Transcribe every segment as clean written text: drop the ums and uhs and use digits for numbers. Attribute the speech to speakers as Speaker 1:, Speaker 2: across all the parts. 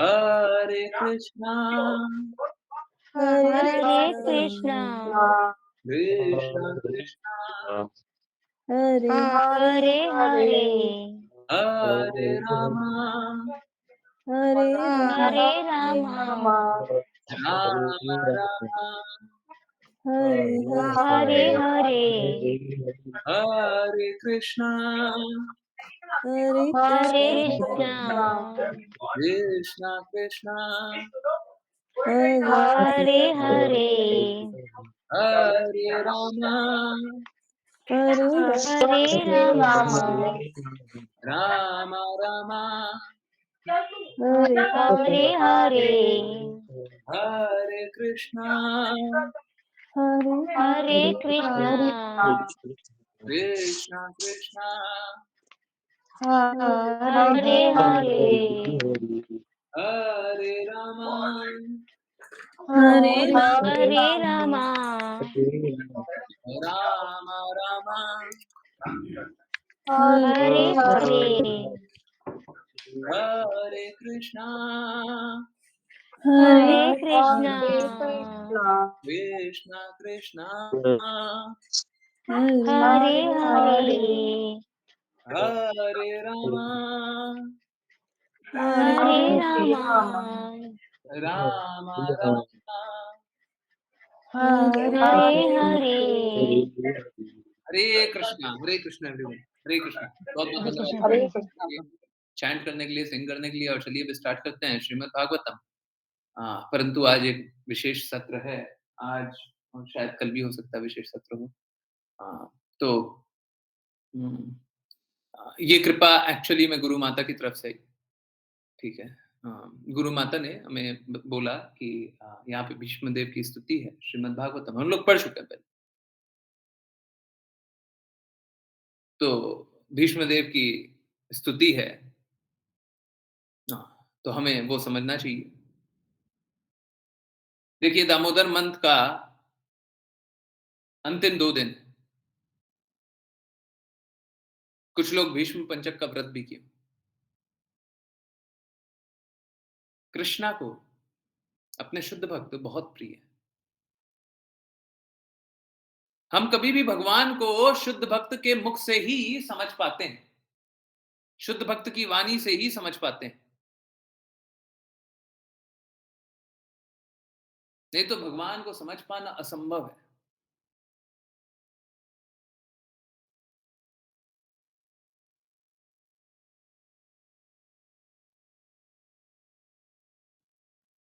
Speaker 1: Hare Krishna,
Speaker 2: Hare
Speaker 3: Hare
Speaker 2: Krishna,
Speaker 3: Krishna,
Speaker 1: Krishna Krishna,
Speaker 2: Hare
Speaker 3: Hare
Speaker 2: Hare,
Speaker 3: Hare,
Speaker 1: Hare Rama,
Speaker 2: Hare
Speaker 3: Hare
Speaker 2: Rama,
Speaker 3: Rama,
Speaker 1: Rama Rama,
Speaker 2: Hare
Speaker 3: Hare
Speaker 2: Hare,
Speaker 3: Hare,
Speaker 1: Hare Krishna,
Speaker 2: Hare
Speaker 3: Hare
Speaker 2: Krishna,
Speaker 3: Krishna,
Speaker 1: Krishna Krishna,
Speaker 2: Hare
Speaker 3: Hare
Speaker 2: Hare,
Speaker 3: Hare,
Speaker 1: Hare Rama,
Speaker 2: Hare
Speaker 3: Hare
Speaker 2: Rama,
Speaker 3: Rama,
Speaker 1: Rama Rama,
Speaker 2: Hare
Speaker 3: Hare Hare,
Speaker 1: Hare Krishna,
Speaker 2: Hare
Speaker 3: Hare
Speaker 2: Hare,
Speaker 3: Krishna,
Speaker 1: Krishna Krishna,
Speaker 2: Hare
Speaker 3: Hare
Speaker 2: Hare,
Speaker 3: Hare,
Speaker 1: Hare Rama,
Speaker 2: Hare
Speaker 3: Hare
Speaker 2: Rama,
Speaker 3: Rama,
Speaker 1: Rama Rama,
Speaker 2: Hare
Speaker 3: Hare
Speaker 2: Hare,
Speaker 3: Hare,
Speaker 1: Hare Krishna,
Speaker 3: Hare
Speaker 2: Hare
Speaker 3: Krishna,
Speaker 1: Krishna Krishna,
Speaker 2: Hare
Speaker 3: Hare Hare,
Speaker 1: Hare Rama,
Speaker 3: Hare
Speaker 2: Hare
Speaker 3: Rama,
Speaker 1: Rama Rama,
Speaker 2: Hare
Speaker 3: Hare Hare,
Speaker 1: हरे Krishna everyone, हरे कृष्णा। बहुत बहुत
Speaker 3: Hare
Speaker 1: धन्यवाद
Speaker 3: Krishna,
Speaker 1: join
Speaker 3: Hare
Speaker 1: करने के लिए, chant करने के लिए, सिंग करने के लिए। और चलिए अब स्टार्ट करते हैं श्रीमद् भागवतम। परंतु आज एक विशेष सत्र है आज, और शायद कल भी हो सकता है विशेष सत्र हो। तो हम्म, ये कृपा एक्चुअली में गुरु माता की तरफ से आई, ठीक है। गुरु माता ने हमें बोला कि यहाँ पे भीष्म देव की स्तुति है श्रीमद् भागवतम, हम लोग पढ़ चुके हैं पहले। तो भीष्म देव की स्तुति है, तो हमें वो समझना चाहिए। देखिए, दामोदर मंथ का अंतिम 2 दिन कुछ लोग भीष्म पंचक का व्रत भी किए। कृष्णा को अपने शुद्ध भक्त बहुत प्रिय है। हम कभी भी भगवान को शुद्ध भक्त के मुख से ही समझ पाते हैं, शुद्ध भक्त की वाणी से ही समझ पाते हैं, नहीं तो भगवान को समझ पाना असंभव है।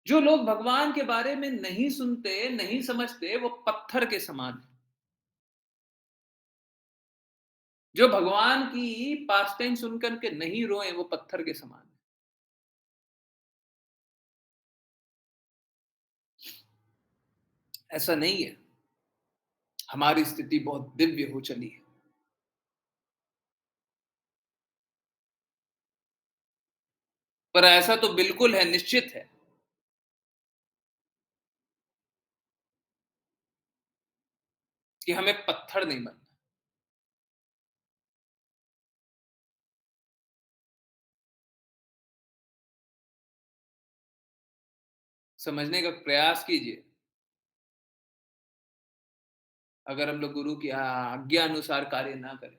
Speaker 1: जो लोग भगवान के बारे में नहीं सुनते, नहीं समझते, वो पत्थर के समान है। जो भगवान की पास टाइम सुनकर के नहीं रोए, वो पत्थर के समान है। ऐसा नहीं है, हमारी स्थिति बहुत दिव्य हो चली है। पर ऐसा तो बिल्कुल है, निश्चित है कि हमें पत्थर नहीं बनना। समझने का प्रयास कीजिए। अगर हम लोग गुरु की आज्ञा अनुसार कार्य ना करें,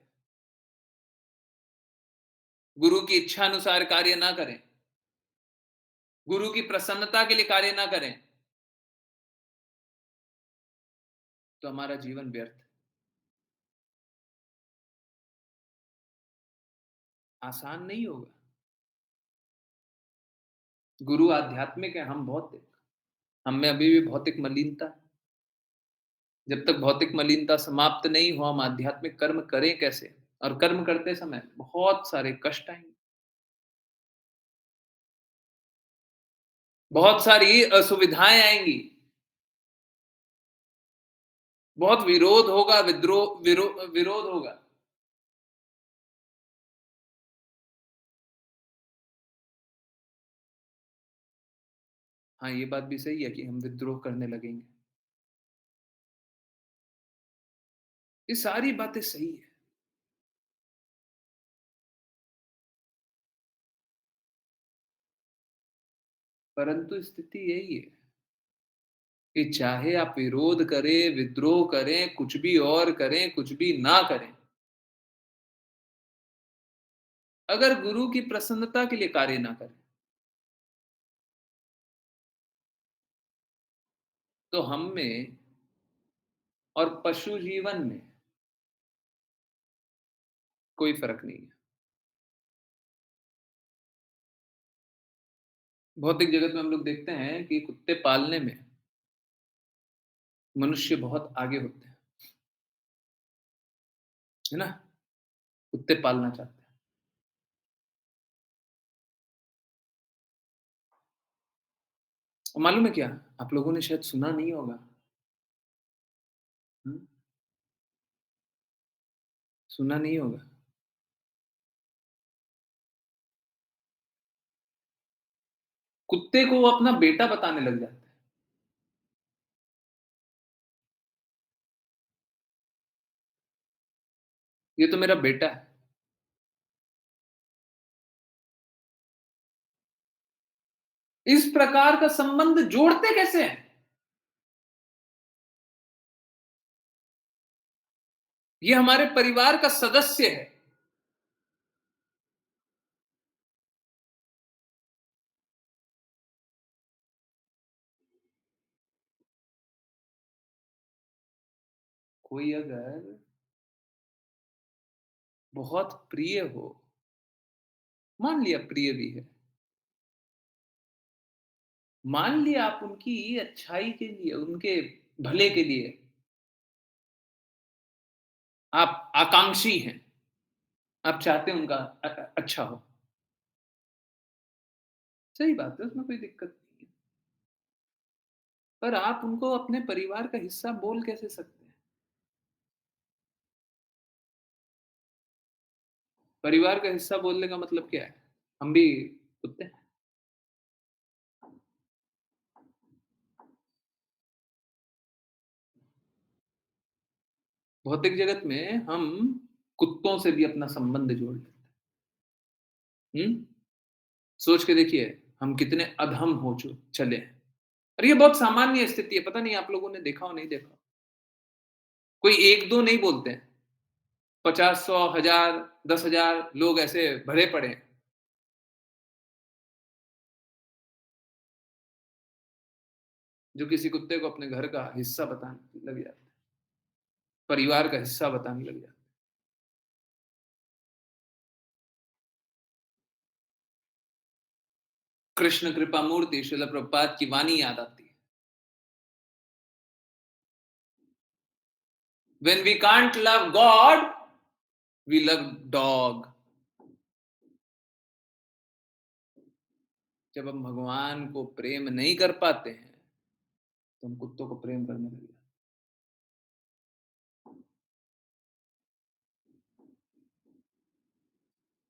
Speaker 1: गुरु की इच्छा अनुसार कार्य ना करें, गुरु की प्रसन्नता के लिए कार्य ना करें, तो हमारा जीवन व्यर्थ है। आसान नहीं होगा। गुरु आध्यात्मिक है, हम भौतिक। हम में अभी भी भौतिक मलिनता है। जब तक भौतिक मलिनता समाप्त नहीं हो, हम आध्यात्मिक कर्म करें कैसे? और कर्म करते समय बहुत सारे कष्ट आएंगे, बहुत सारी असुविधाएं आएंगी, बहुत विरोध होगा, विरोध होगा। हाँ, ये बात भी सही है कि हम विद्रोह करने लगेंगे। ये सारी बातें सही है। परंतु स्थिति यही है कि चाहे आप विरोध करें, विद्रोह करें, कुछ भी और करें, कुछ भी ना करें, अगर गुरु की प्रसन्नता के लिए कार्य ना करें, तो हम में और पशु जीवन में कोई फर्क नहीं है। भौतिक जगत में हम लोग देखते हैं कि कुत्ते पालने में मनुष्य बहुत आगे होते हैं, है ना? कुत्ते पालना चाहते हैं। और मालूम है क्या? आप लोगों ने शायद सुना नहीं होगा। हुँ, सुना नहीं होगा। कुत्ते को वो अपना बेटा बताने लग जाते हैं। ये तो मेरा बेटा है। इस प्रकार का संबंध जोड़ते कैसे हैं? ये हमारे परिवार का सदस्य है। कोई अगर बहुत प्रिय हो, मान लिया प्रिय भी है, मान लिया आप उनकी अच्छाई के लिए, उनके भले के लिए आप आकांक्षी हैं, आप चाहते हैं उनका अच्छा हो। सही बात है, उसमें कोई दिक्कत नहीं है। पर आप उनको अपने परिवार का हिस्सा बोल कैसे सकते हैं? परिवार का हिस्सा बोलने का मतलब क्या है? हम भी कुत्ते हैं। भौतिक जगत में हम कुत्तों से भी अपना संबंध जोड़ लेते हैं। सोच के देखिए, हम कितने अधम हो चले हैं। और ये बहुत सामान्य स्थिति है, पता नहीं आप लोगों ने देखा हो नहीं देखा हो। कोई 1-2 नहीं बोलते हैं, 50, 100, 1000, 10,000 लोग ऐसे भरे पड़े हैं, जो किसी कुत्ते को अपने घर का हिस्सा बताने लग जाते हैं, परिवार का हिस्सा बताने लग जाते हैं। कृष्ण कृपा मूर्ति श्रील प्रभुपाद की वाणी याद आती है। When we can't love God, we love dog. जब हम भगवान को प्रेम नहीं कर पाते हैं, तो हम कुत्तों को प्रेम करने लग जाते हैं।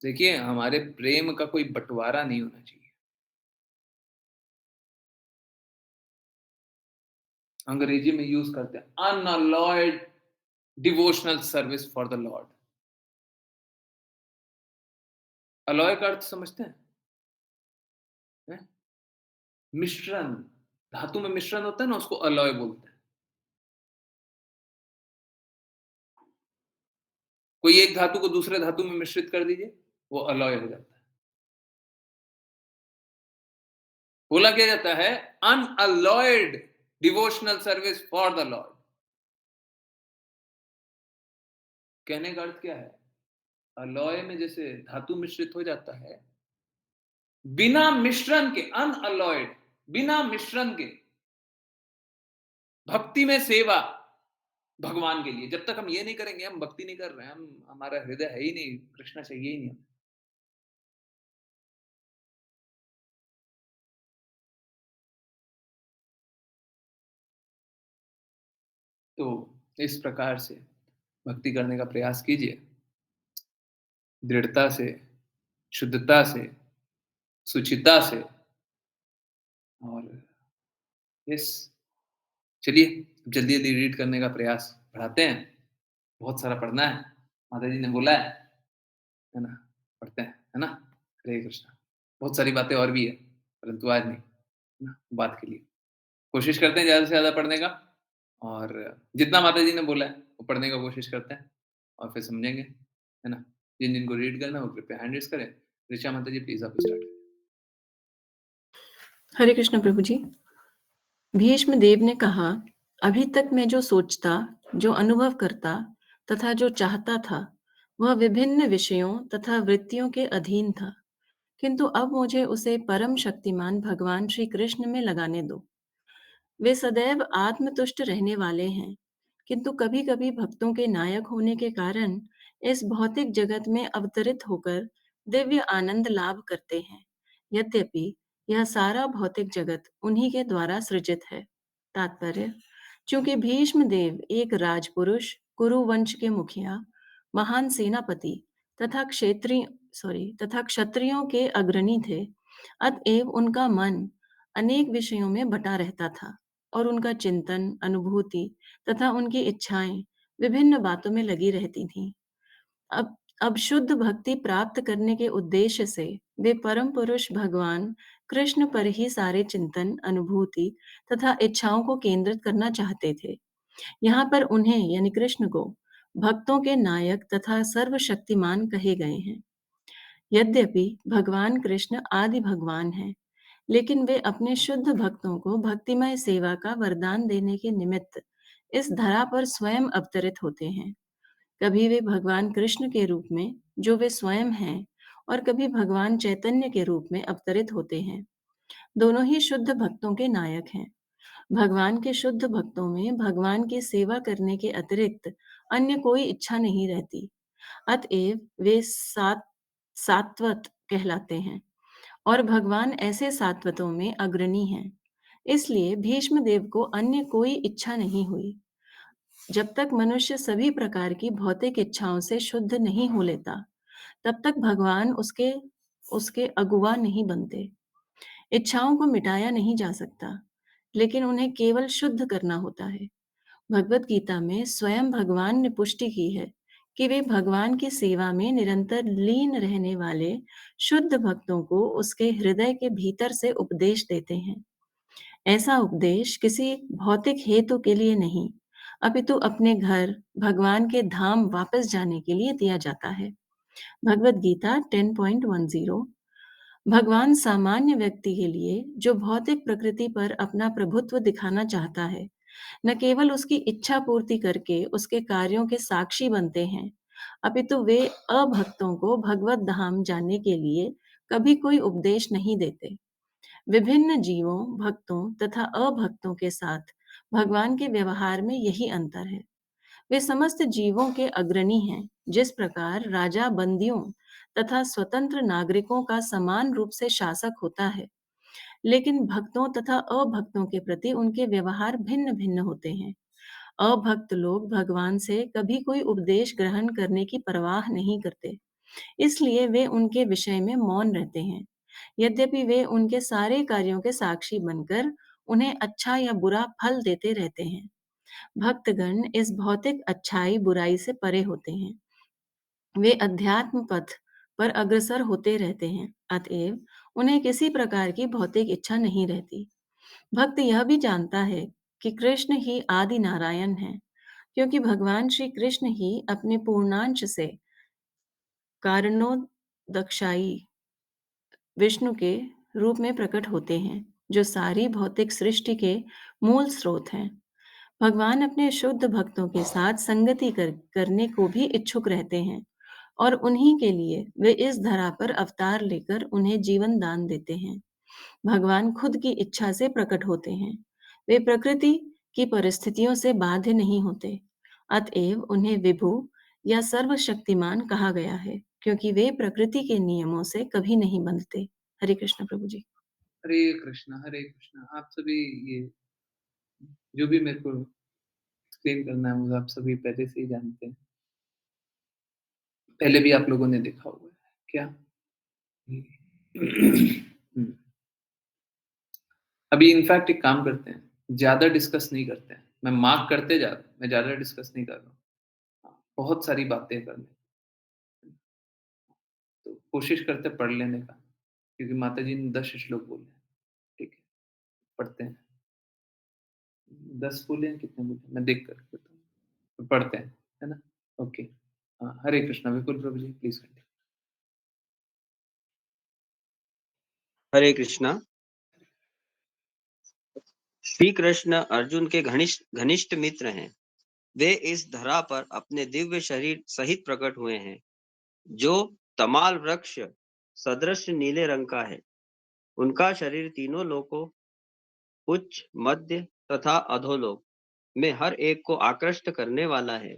Speaker 1: देखिए, हमारे प्रेम का कोई बँटवारा नहीं होना चाहिए। अंग्रेजी में यूज़ करते हैं unalloyed devotional service for the lord. Alloy का अर्थ समझते हैं? हैं? मिश्रण, धातु में मिश्रण होता है ना, उसको अलॉय बोलते हैं। कोई एक धातु को दूसरे धातु में मिश्रित कर दीजिए, वो अलॉय हो जाता है। बोला क्या जाता है? Unalloyed devotional service for the lord. कहने का अर्थ क्या है? अलॉय में जैसे धातु मिश्रित हो जाता है, बिना मिश्रण के, अनअलॉयड, बिना मिश्रण के भक्ति में सेवा भगवान के लिए। जब तक हम ये नहीं करेंगे, हम भक्ति नहीं कर रहे हैं, हम, हमारा हृदय है ही नहीं, कृष्ण चाहिए ही नहीं। तो इस प्रकार से भक्ति करने का प्रयास कीजिए, दृढ़ता से, शुद्धता से, सुचिता से। और यस, चलिए जल्दी जल्दी रीड करने का प्रयास बढ़ाते हैं। बहुत सारा पढ़ना है, माता जी ने बोला है ना? पढ़ते हैं, है ना? हरे कृष्णा। बहुत सारी बातें और भी है, परंतु आज नहीं। है ना? बात के लिए। कोशिश करते हैं ज़्यादा से ज़्यादा पढ़ने का और जितना माता जी ने बोला है, वो पढ़ने का कोशिश करते हैं और फिर समझेंगे, है ना? जिन-जिन को रीड करना है, वो कृपया हैंड रेज़ करें। ऋचा माता जी प्लीज़ आप स्टार्ट करें।
Speaker 4: हरे कृष्ण प्रभु जी। भीष्म देव ने कहा, अभी तक मैं जो सोचता, जो अनुभव करता तथा जो चाहता था, वह विभिन्न विषयों तथा वृत्तियों के अधीन था। किंतु अब मुझे उसे परम शक्तिमान भगवान श्री कृष्ण में लगाने दो। वे सदैव आत्मतुष्ट रहने वाले हैं, किंतु कभी-कभी भक्तों के नायक होने के कारण इस भौतिक जगत में अवतरित होकर दिव्य आनंद लाभ करते हैं। यद्यपि यह सारा भौतिक जगत उन्हीं के द्वारा सृजित है। तात्पर्य, चूंकि भीष्म देव एक राजपुरुष, कुरु वंश के मुखिया, महान सेनापति तथा तथा क्षत्रियों के अग्रणी थे, अतएव उनका मन अनेक विषयों में बटा रहता था और उनका चिंतन, अनुभूति तथा उनकी इच्छाएं विभिन्न बातों में लगी रहती थीं। अब शुद्ध भक्ति प्राप्त करने के उद्देश्य से वे परम पुरुष भगवान कृष्ण पर ही सारे चिंतन, अनुभूति तथा इच्छाओं को केंद्रित करना चाहते थे। यहाँ पर उन्हें यानी कृष्ण को भक्तों के नायक तथा सर्वशक्तिमान कहे गए हैं। यद्यपि भगवान कृष्ण आदि भगवान हैं, लेकिन वे अपने शुद्ध भक्तों को भक्तिमय सेवा का वरदान देने के निमित्त इस धरा पर स्वयं अवतरित होते हैं। कभी वे भगवान कृष्ण के रूप में, जो वे स्वयं हैं, और कभी भगवान चैतन्य के रूप में अवतरित होते हैं। दोनों ही शुद्ध भक्तों के नायक हैं। भगवान के शुद्ध भक्तों में भगवान की सेवा करने के अतिरिक्त अन्य कोई इच्छा नहीं रहती। अतएव वे सात्वत कहलाते हैं और भगवान ऐसे सात्वतों में अग्रणी हैं। इसलिए भीष्म देव को अन्य कोई इच्छा नहीं हुई। जब तक मनुष्य सभी प्रकार की भौतिक इच्छाओं से शुद्ध नहीं हो लेता, तब तक भगवान उसके उसके अगुवा नहीं बनते। इच्छाओं को मिटाया नहीं जा सकता, लेकिन उन्हें केवल शुद्ध करना होता है। भगवत गीता में स्वयं भगवान ने पुष्टि की है कि वे भगवान की सेवा में निरंतर लीन रहने वाले शुद्ध भक्तों को उसके हृदय के भीतर से उपदेश देते हैं। ऐसा उपदेश किसी भौतिक हेतु के लिए नहीं, अपितु अपने घर, भगवान के धाम वापस जाने के लिए दिया जाता है। भगवत गीता 10.10। भगवान सामान्य व्यक्ति के लिए, जो भौतिक प्रकृति पर अपना प्रभुत्व दिखाना चाहता है, न केवल उसकी इच्छा पूर्ति करके उसके कार्यों के साक्षी बनते हैं, अपितु वे अभक्तों को भगवत धाम जाने के लिए कभी कोई उपदेश नहीं देते। विभिन्न जीवों, भक्तों तथा अभक्तों के साथ भगवान के व्यवहार में यही अंतर है। वे समस्त जीवों के अग्रणी हैं, जिस प्रकार राजा बंदियों तथा स्वतंत्र नागरिकों का समान रूप से शासक होता है, लेकिन भक्तों तथा अभक्तों के प्रति उनके व्यवहार भिन्न-भिन्न होते हैं। अभक्त लोग भगवान से कभी कोई उपदेश ग्रहण करने की परवाह नहीं करते, इसलिए वे उनके विषय में मौन रहते हैं। यद्यपि वे उनके सारे कार्यों के साक्षी बनकर उन्हें अच्छा या बुरा फल देते रहते हैं। भक्तगण इस भौतिक अच्छाई बुराई से परे होते हैं। वे अध्यात्म पथ पर अग्रसर होते रहते हैं, अतएव उन्हें किसी प्रकार की भौतिक इच्छा नहीं रहती। भक्त यह भी जानता है कि कृष्ण ही आदि नारायण हैं, क्योंकि भगवान श्री कृष्ण ही अपने पूर्णांश से कारणोदक्षाई विष्णु के रूप में प्रकट होते हैं, जो सारी भौतिक सृष्टि के मूल स्रोत हैं। भगवान अपने शुद्ध भक्तों के साथ संगति करने को भी इच्छुक रहते हैं और उन्हीं के लिए वे इस धरा पर अवतार लेकर उन्हें जीवन दान देते हैं। भगवान खुद की इच्छा से प्रकट होते हैं। वे प्रकृति की परिस्थितियों से बाध्य नहीं होते। अतएव उन्हें विभु या सर्वशक्तिमान कहा गया है, क्योंकि वे प्रकृति के नियमों से कभी नहीं बंधते। हरे कृष्ण प्रभु जी।
Speaker 1: हरे कृष्णा, हरे कृष्णा। आप सभी ये जो भी मेरे को एक्सप्लेन करना है, वो आप सभी पहले से ही जानते हैं। पहले भी आप लोगों ने देखा हुआ है। क्या? हुँ। अभी इनफैक्ट एक काम करते हैं, ज़्यादा डिस्कस नहीं करते हैं। मैं मार्क करते जा रहा हूँ, मैं ज़्यादा डिस्कस नहीं कर रहा हूँ। हाँ, बहुत सारी बातें करनी, तो कोशिश करते हैं पढ़ लेने का, क्योंकि माताजी ने 10 श्लोक बोले हैं, ठीक है? पढ़ते हैं। 10 बोले हैं, कितने बोले? मैं देख कर बताता हूँ। पढ़ते हैं, है ना? Okay. Hare Krishna, Vipul Prabhu ji, please continue.
Speaker 5: Hare Krishna. Shri Krishna Arjun के घनिष्ठ घनिष्ठ मित्र हैं। वे इस धरा पर अपने दिव्य शरीर सहित प्रकट हुए हैं, जो तमाल वृक्ष सदृश नीले रंग का है। उनका शरीर तीनों लोकों, उच्च, मध्य तथा अधोलोक में हर एक को आकृष्ट करने वाला है।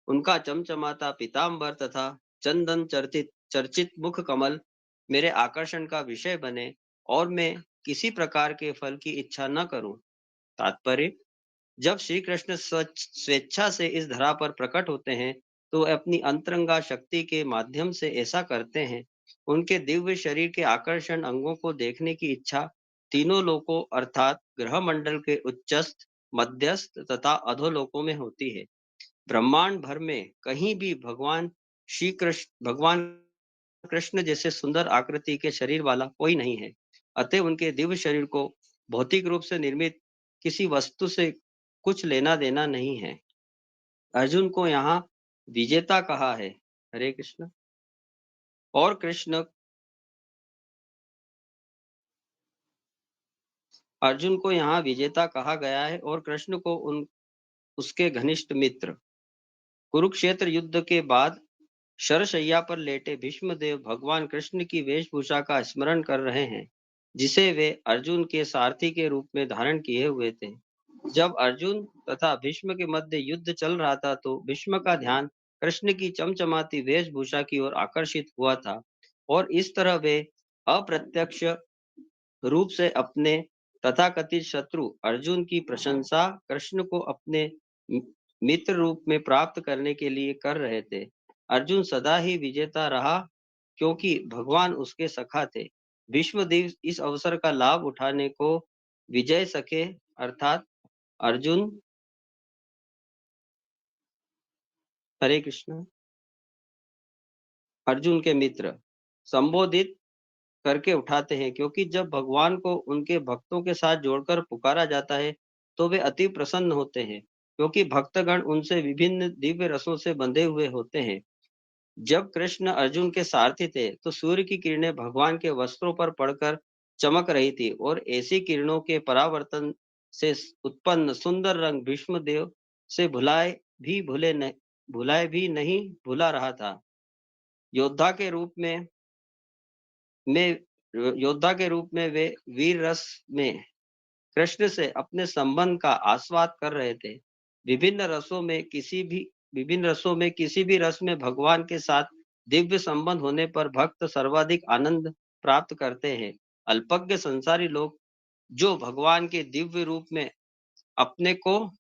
Speaker 5: उनका चमचमाता पीताम्बर तथा चंदन चर्चित चर्चित मुख कमल मेरे आकर्षण का विषय बने, और मैं किसी प्रकार के फल की इच्छा न करूं। तात्पर्य: जब श्री कृष्ण स्वेच्छा से इस धरा पर प्रकट होते हैं, तो वे अपनी अंतरंगा शक्ति के माध्यम से ऐसा करते हैं। उनके दिव्य शरीर के आकर्षण अंगों को देखने की इच्छा तीनों लोकों अर्थात ग्रह मंडल के उच्चस्थ, मध्यस्थ तथा अधोलोकों में होती है। ब्रह्मांड भर में कहीं भी भगवान कृष्ण जैसे सुंदर आकृति के शरीर वाला कोई नहीं है। अतः उनके दिव्य शरीर को भौतिक रूप से निर्मित किसी वस्तु से कुछ लेना देना नहीं है। अर्जुन को यहाँ विजेता कहा है। हरे कृष्ण। और कृष्ण अर्जुन को यहाँ विजेता कहा गया है और कृष्ण को उसके घनिष्ठ मित्र। कुरुक्षेत्र युद्ध के बाद शरशैया पर लेटे भीष्मदेव भगवान कृष्ण की वेशभूषा का स्मरण कर रहे हैं, जिसे वे अर्जुन के सारथी के रूप में धारण किए हुए थे। जब अर्जुन तथा भीष्म के मध्य युद्ध चल रहा था, तो भीष्म का ध्यान कृष्ण की चमचमाती वेशभूषा की ओर आकर्षित हुआ था, और इस तरह वे अप्रत्यक्ष रूप से अपने तथाकथित शत्रु अर्जुन की प्रशंसा कृष्ण को अपने मित्र रूप में प्राप्त करने के लिए कर रहे थे। अर्जुन सदा ही विजेता रहा, क्योंकि भगवान उसके सखा थे। भीष्मदेव इस अवसर का लाभ उठाने को विजय सखे अर्थात अर्जुन, हरे कृष्ण, अर्जुन के मित्र संबोधित करके उठाते हैं, क्योंकि जब भगवान को उनके भक्तों के साथ जोड़कर पुकारा जाता है, तो वे अति प्रसन्न होते हैं, क्योंकि भक्तगण उनसे विभिन्न दिव्य रसों से बंधे हुए होते हैं। जब कृष्ण अर्जुन के सारथी थे, तो सूर्य की किरणें भगवान के वस्त्रों पर पड़कर चमक रही थी, और ऐसी किरणों के परावर्तन से उत्पन्न सुंदर रंग भीष्मदेव से भुलाए भी नहीं भुला रहा था। योद्धा के रूप में योद्धा के रूप में वे वीर रस में कृष्ण से अपने संबंध का आस्वाद कर रहे थे। विभिन्न रसों में किसी भी रस में भगवान के साथ दिव्य संबंध होने पर भक्त सर्वाधिक आनंद प्राप्त करते हैं। अल्पज्ञ संसारी लोग जो भगवान के दिव्य रूप में अपने को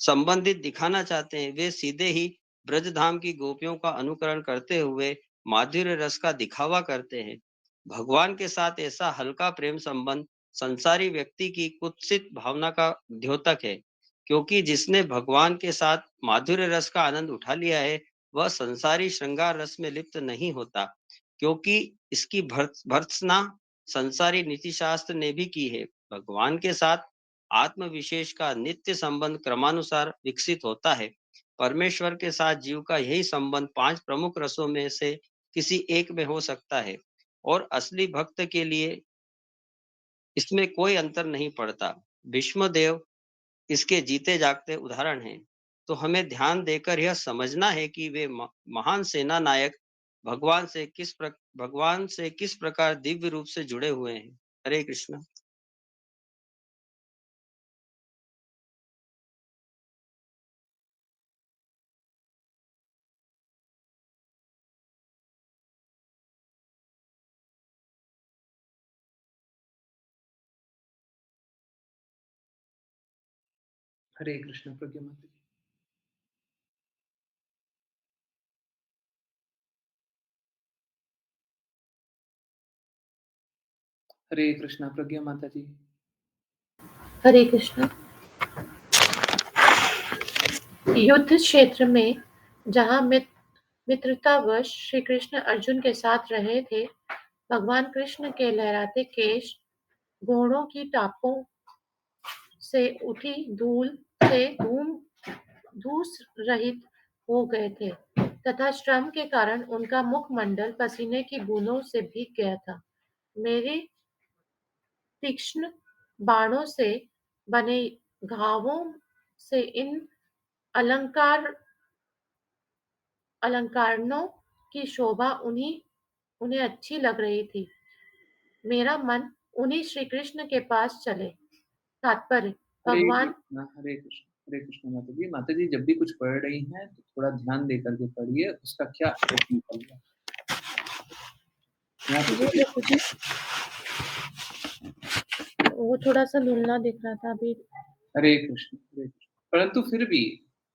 Speaker 5: संबंधित दिखाना चाहते हैं, वे सीधे ही ब्रजधाम की गोपियों का अनुकरण करते हुए माधुर्य रस का दिखावा करते हैं। भगवान के साथ ऐसा हल्का प्रेम संबंध संसारी व्यक्ति की कुत्सित भावना का द्योतक है, क्योंकि जिसने भगवान के साथ माधुर्य रस का आनंद उठा लिया है, वह संसारी श्रृंगार रस में लिप्त नहीं होता, क्योंकि इसकी भर्त्सना संसारी नीति शास्त्र ने भी की है। भगवान के साथ आत्म विशेष का नित्य संबंध क्रमानुसार विकसित होता है। परमेश्वर के साथ जीव का यही संबंध 5 प्रमुख रसों में से किसी एक में हो सकता है, और असली भक्त के लिए इसमें कोई अंतर नहीं पड़ता। भीष्मदेव इसके जीते जागते उदाहरण हैं। तो हमें ध्यान देकर यह समझना है कि वे महान सेना नायक भगवान से किस प्रकार दिव्य रूप से जुड़े हुए हैं। हरे कृष्ण।
Speaker 1: हरे कृष्ण, प्रज्ञा माता जी। हरे कृष्णा, प्रज्ञा माता जी।
Speaker 2: हरे कृष्ण। युद्ध क्षेत्र में जहाँ मित्रतावश श्री कृष्ण अर्जुन के साथ रहे थे, भगवान कृष्ण के लहराते केश घोड़ों की टापों से उठी धूल से धूस रहित हो गए थे तथा श्रम के कारण उनका मुखमंडल पसीने की बूंदों से भीग गया था। मेरे तीक्ष्ण बाणों से बने घावों से इन अलंकार अलंकारों की शोभा उन्हें अच्छी लग रही थी। मेरा मन उन्हीं श्री कृष्ण के पास चले। तात्पर्य
Speaker 1: हरे
Speaker 2: भगवान
Speaker 1: कृष्णा हरे कृष्ण हरे कृष्ण। माता जी जब भी कुछ पढ़ रही हैं तो थोड़ा ध्यान दे करके पढ़िए, उसका क्या अर्थ निकल रहा है। यहाँ पे
Speaker 2: जी प्रभु जी, वो थोड़ा सा धुंधला दिख रहा था अभी।
Speaker 1: हरे कृष्ण हरे कृष्ण। परंतु फिर भी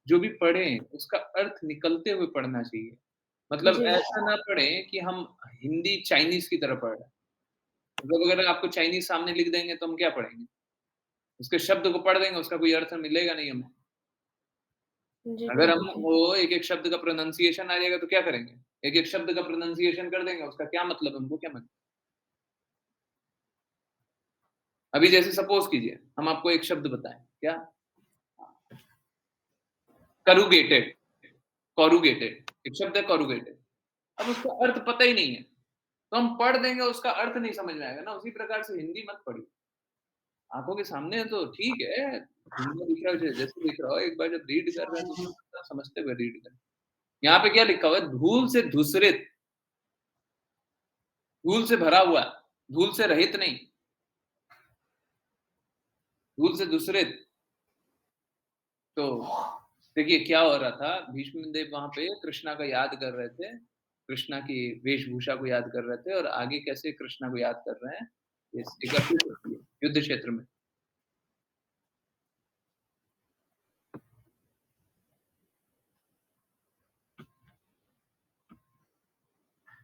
Speaker 1: जो भी पढ़ें उसका अर्थ निकलते हुए पढ़ना चाहिए। मतलब
Speaker 2: जी
Speaker 1: ऐसा ना पढ़ें कि हम हिंदी चाइनीज की तरह पढ़ रहे हैं। मतलब अगर आपको चाइनीज सामने लिख देंगे तो हम क्या पढ़ेंगे? उसके शब्द को पढ़ देंगे, उसका कोई अर्थ मिलेगा नहीं हमें।
Speaker 2: जी
Speaker 1: अगर
Speaker 2: प्रभु जी।
Speaker 1: हमको एक-एक शब्द का प्रोनंसिएशन आ जाएगा तो क्या करेंगे? एक-एक शब्द का प्रोनंसिएशन कर देंगे, उसका क्या मतलब हमको क्या मतलब? अभी जैसे सपोज़ कीजिए, हम आपको एक शब्द बताएँ, क्या? करूगेटेड, कोरुगेटेड, एक शब्द है कोरुगेटेड। अब उसका अर्थ पता ही नहीं है, तो हम पढ़ देंगे, उसका अर्थ नहीं समझ में आएगा ना, उसी प्रकार से हिंदी मत पढ़िए। आँखों के सामने है तो ठीक है, धुंधला दिख रहा है, जैसे दिख रहा हो, एक बार जब रीड कर रहे हैं तो समझते हुए रीड करें। यहाँ पे क्या लिखा हुआ है? धूल से धूसरित, धूल से भरा हुआ, धूल से रहित नहीं, धूल से धूसरित। तो देखिए क्या हो रहा था, भीष्म देव वहाँ पे कृष्णा का याद कर रहे थे, कृष्णा की वेशभूषा को याद कर रहे थे और आगे कैसे कृष्णा को याद कर रहे हैं, इस एकत्रित होती है, युद्ध क्षेत्र में।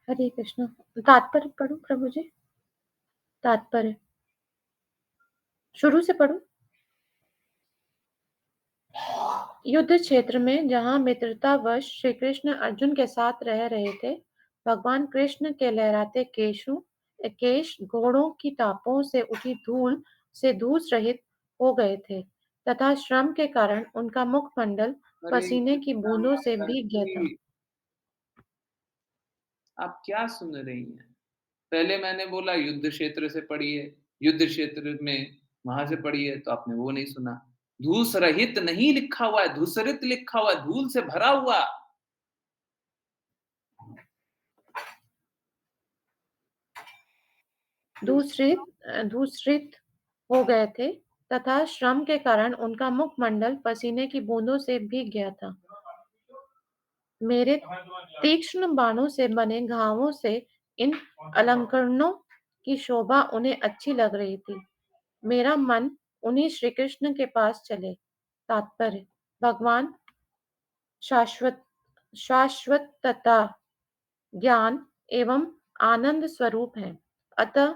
Speaker 2: हरे कृष्ण। तात्पर्य पढ़ो प्रभु जी। तात्पर्य शुरू से पढ़ो। युद्ध क्षेत्र में जहाँ मित्रतावश श्री कृष्ण अर्जुन के साथ रह रहे थे, भगवान कृष्ण के लहराते केश घोड़ों की टापों से उठी धूल से धूस रहित हो गए थे तथा श्रम के कारण उनका मुखमंडल
Speaker 1: अरे
Speaker 2: पसीने की
Speaker 1: कृष्णा
Speaker 2: बूंदों से
Speaker 1: माता
Speaker 2: भीग गया था।
Speaker 1: जी, आप क्या सुन रही हैं? पहले मैंने बोला युद्ध क्षेत्र से पढ़िए, युद्ध क्षेत्र में वहाँ से पढ़िए तो आपने वो नहीं सुना। धूस रहित नहीं लिखा हुआ है, धूसरित लिखा हुआ है, धूल से भरा हुआ।
Speaker 2: दूषित हो गए थे तथा श्रम के कारण उनका मुखमंडल पसीने की बूंदों से भीग गया था। मेरे तीक्ष्ण बाणों से बने घावों से इन अलंकरणों की शोभा उन्हें अच्छी लग रही थी। मेरा मन उन्हीं श्री कृष्ण के पास चले। तात्पर्य भगवान शाश्वत शाश्वतता ज्ञान एवं आनंद स्वरूप है। अतः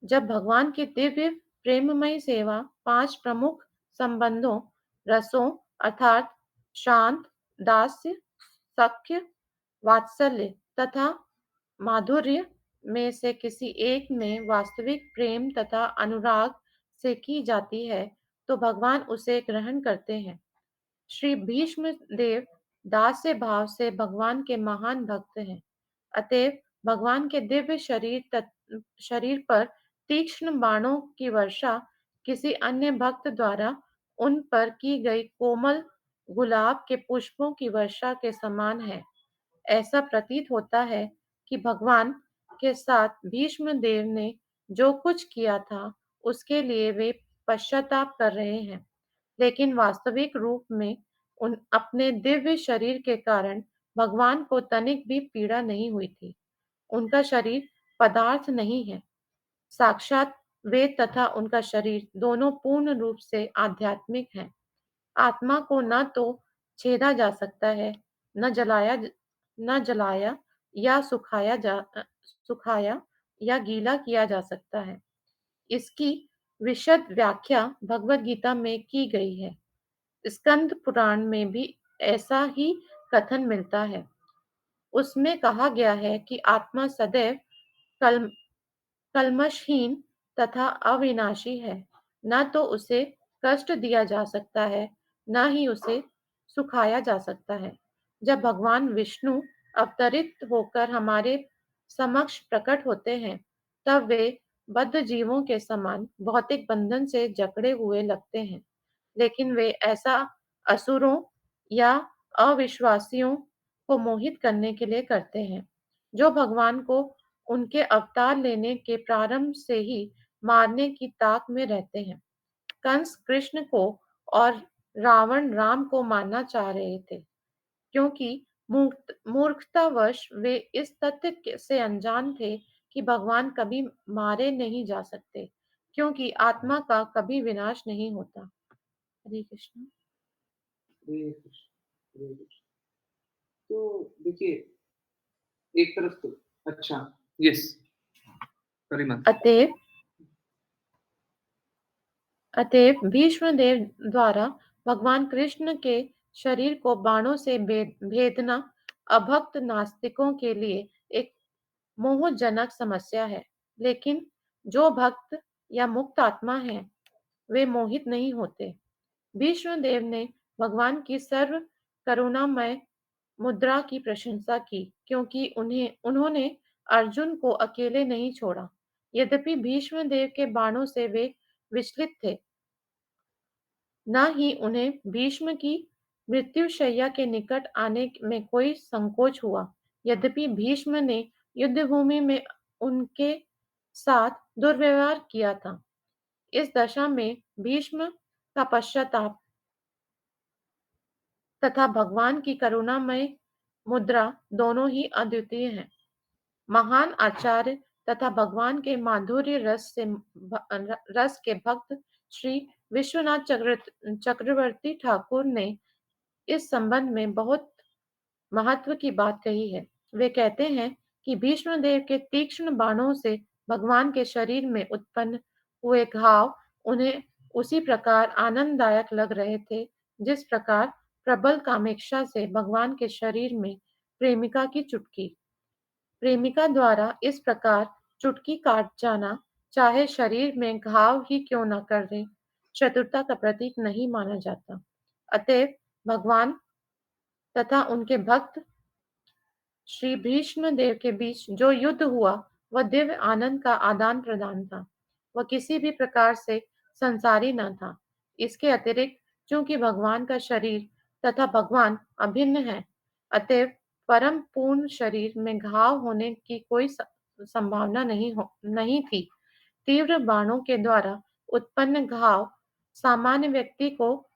Speaker 2: जब भगवान की दिव्य प्रेममयी सेवा 5 प्रमुख संबंधों रसों अर्थात शांत, दास्य, सख्य, वात्सल्य तथा माधुर्य में से किसी एक में वास्तविक प्रेम तथा अनुराग से की जाती है, तो भगवान उसे ग्रहण करते हैं। श्री भीष्म देव दास्य भाव से भगवान के महान भक्त हैं। अतएव भगवान के दिव्य शरीर पर तीक्ष्ण बाणों की वर्षा किसी अन्य भक्त द्वारा उन पर की गई कोमल गुलाब के पुष्पों की वर्षा के समान है। ऐसा प्रतीत होता है कि भगवान के साथ भीष्म देव ने जो कुछ किया था उसके लिए वे पश्चाताप कर रहे हैं, लेकिन वास्तविक रूप में उन अपने दिव्य शरीर के कारण भगवान को तनिक भी पीड़ा नहीं हुई थी। उनका शरीर पदार्थ नहीं है, साक्षात वेद तथा उनका शरीर दोनों पूर्ण रूप से आध्यात्मिक हैं। आत्मा को न तो छेदा जा सकता है, न जलाया या सुखाया या गीला किया जा सकता है। इसकी विशद व्याख्या भगवद गीता में की गई है। स्कंद पुराण में भी ऐसा ही कथन मिलता है। उसमें कहा गया है कि आत्मा सदैव कल कल्मषहीन तथा अविनाशी है, न तो उसे कष्ट दिया जा सकता है, न ही उसे सुखाया जा सकता है। जब भगवान विष्णु अवतरित होकर हमारे समक्ष प्रकट होते हैं, तब वे बद्ध जीवों के समान भौतिक बंधन से जकड़े हुए लगते हैं, लेकिन वे ऐसा असुरों या अविश्वासियों को मोहित करने के लिए करते हैं, जो भगवान को उनके अवतार लेने के प्रारंभ से ही मारने की ताक में रहते हैं। कंस कृष्ण को और रावण राम को मारना चाह रहे थे, क्योंकि मूर्खतावश वे इस तथ्य से अनजान थे कि भगवान कभी मारे नहीं जा सकते, क्योंकि आत्मा का कभी विनाश नहीं होता। हरे कृष्ण।
Speaker 1: हरे कृष्ण, हरे कृष्ण। तो देखिए, एक तरफ तो अच्छा, यस, परिमल।
Speaker 2: अतएव अतएव भीष्मदेव द्वारा भगवान कृष्ण के शरीर को बाणों से भेदना अभक्त नास्तिकों के लिए एक मोहजनक समस्या है, लेकिन जो भक्त या मुक्त आत्मा है, वे मोहित नहीं होते। भीष्मदेव ने भगवान की सर्व करुणामय मुद्रा की प्रशंसा की, क्योंकि उन्होंने अर्जुन को अकेले नहीं छोड़ा। यद्यपि भीष्मदेव के बाणों से वे विचलित थे, न ही उन्हें भीष्म की मृत्युशैया के निकट आने में कोई संकोच हुआ। यद्यपि भीष्म ने युद्धभूमि में उनके साथ दुर्व्यवहार किया था। इस दशा में भीष्म का पश्चाताप तथा भगवान की करुणामय मुद्रा दोनों ही अद्वितीय हैं। महान आचार्य तथा भगवान के माधुर्य रस के भक्त श्री विश्वनाथ चक्रवर्ती ठाकुर ने इस संबंध में बहुत महत्व की बात कही है। वे कहते हैं कि भीष्मदेव के तीक्ष्ण बाणों से भगवान के शरीर में उत्पन्न हुए घाव उन्हें उसी प्रकार आनंददायक लग रहे थे, जिस प्रकार प्रबल कामेक्षा से भगवान के शरीर में प्रेमिका द्वारा इस प्रकार चुटकी काट जाना, चाहे शरीर में घाव ही क्यों न कर दे, चतुरता का प्रतीक नहीं माना जाता। अतएव भगवान तथा उनके भक्त श्री भीष्मदेव के बीच जो युद्ध हुआ, वह दिव्य आनंद का आदान प्रदान था। वह किसी भी प्रकार से संसारी न था। इसके अतिरिक्त चूंकि भगवान का शरीर तथा भगवान अभिन्न है, अतएव परम पूर्ण शरीर में घाव होने की कोई संभावना नहीं थी। तीव्र बाणों के द्वारा उत्पन्न घाव सामान्य व्यक्ति को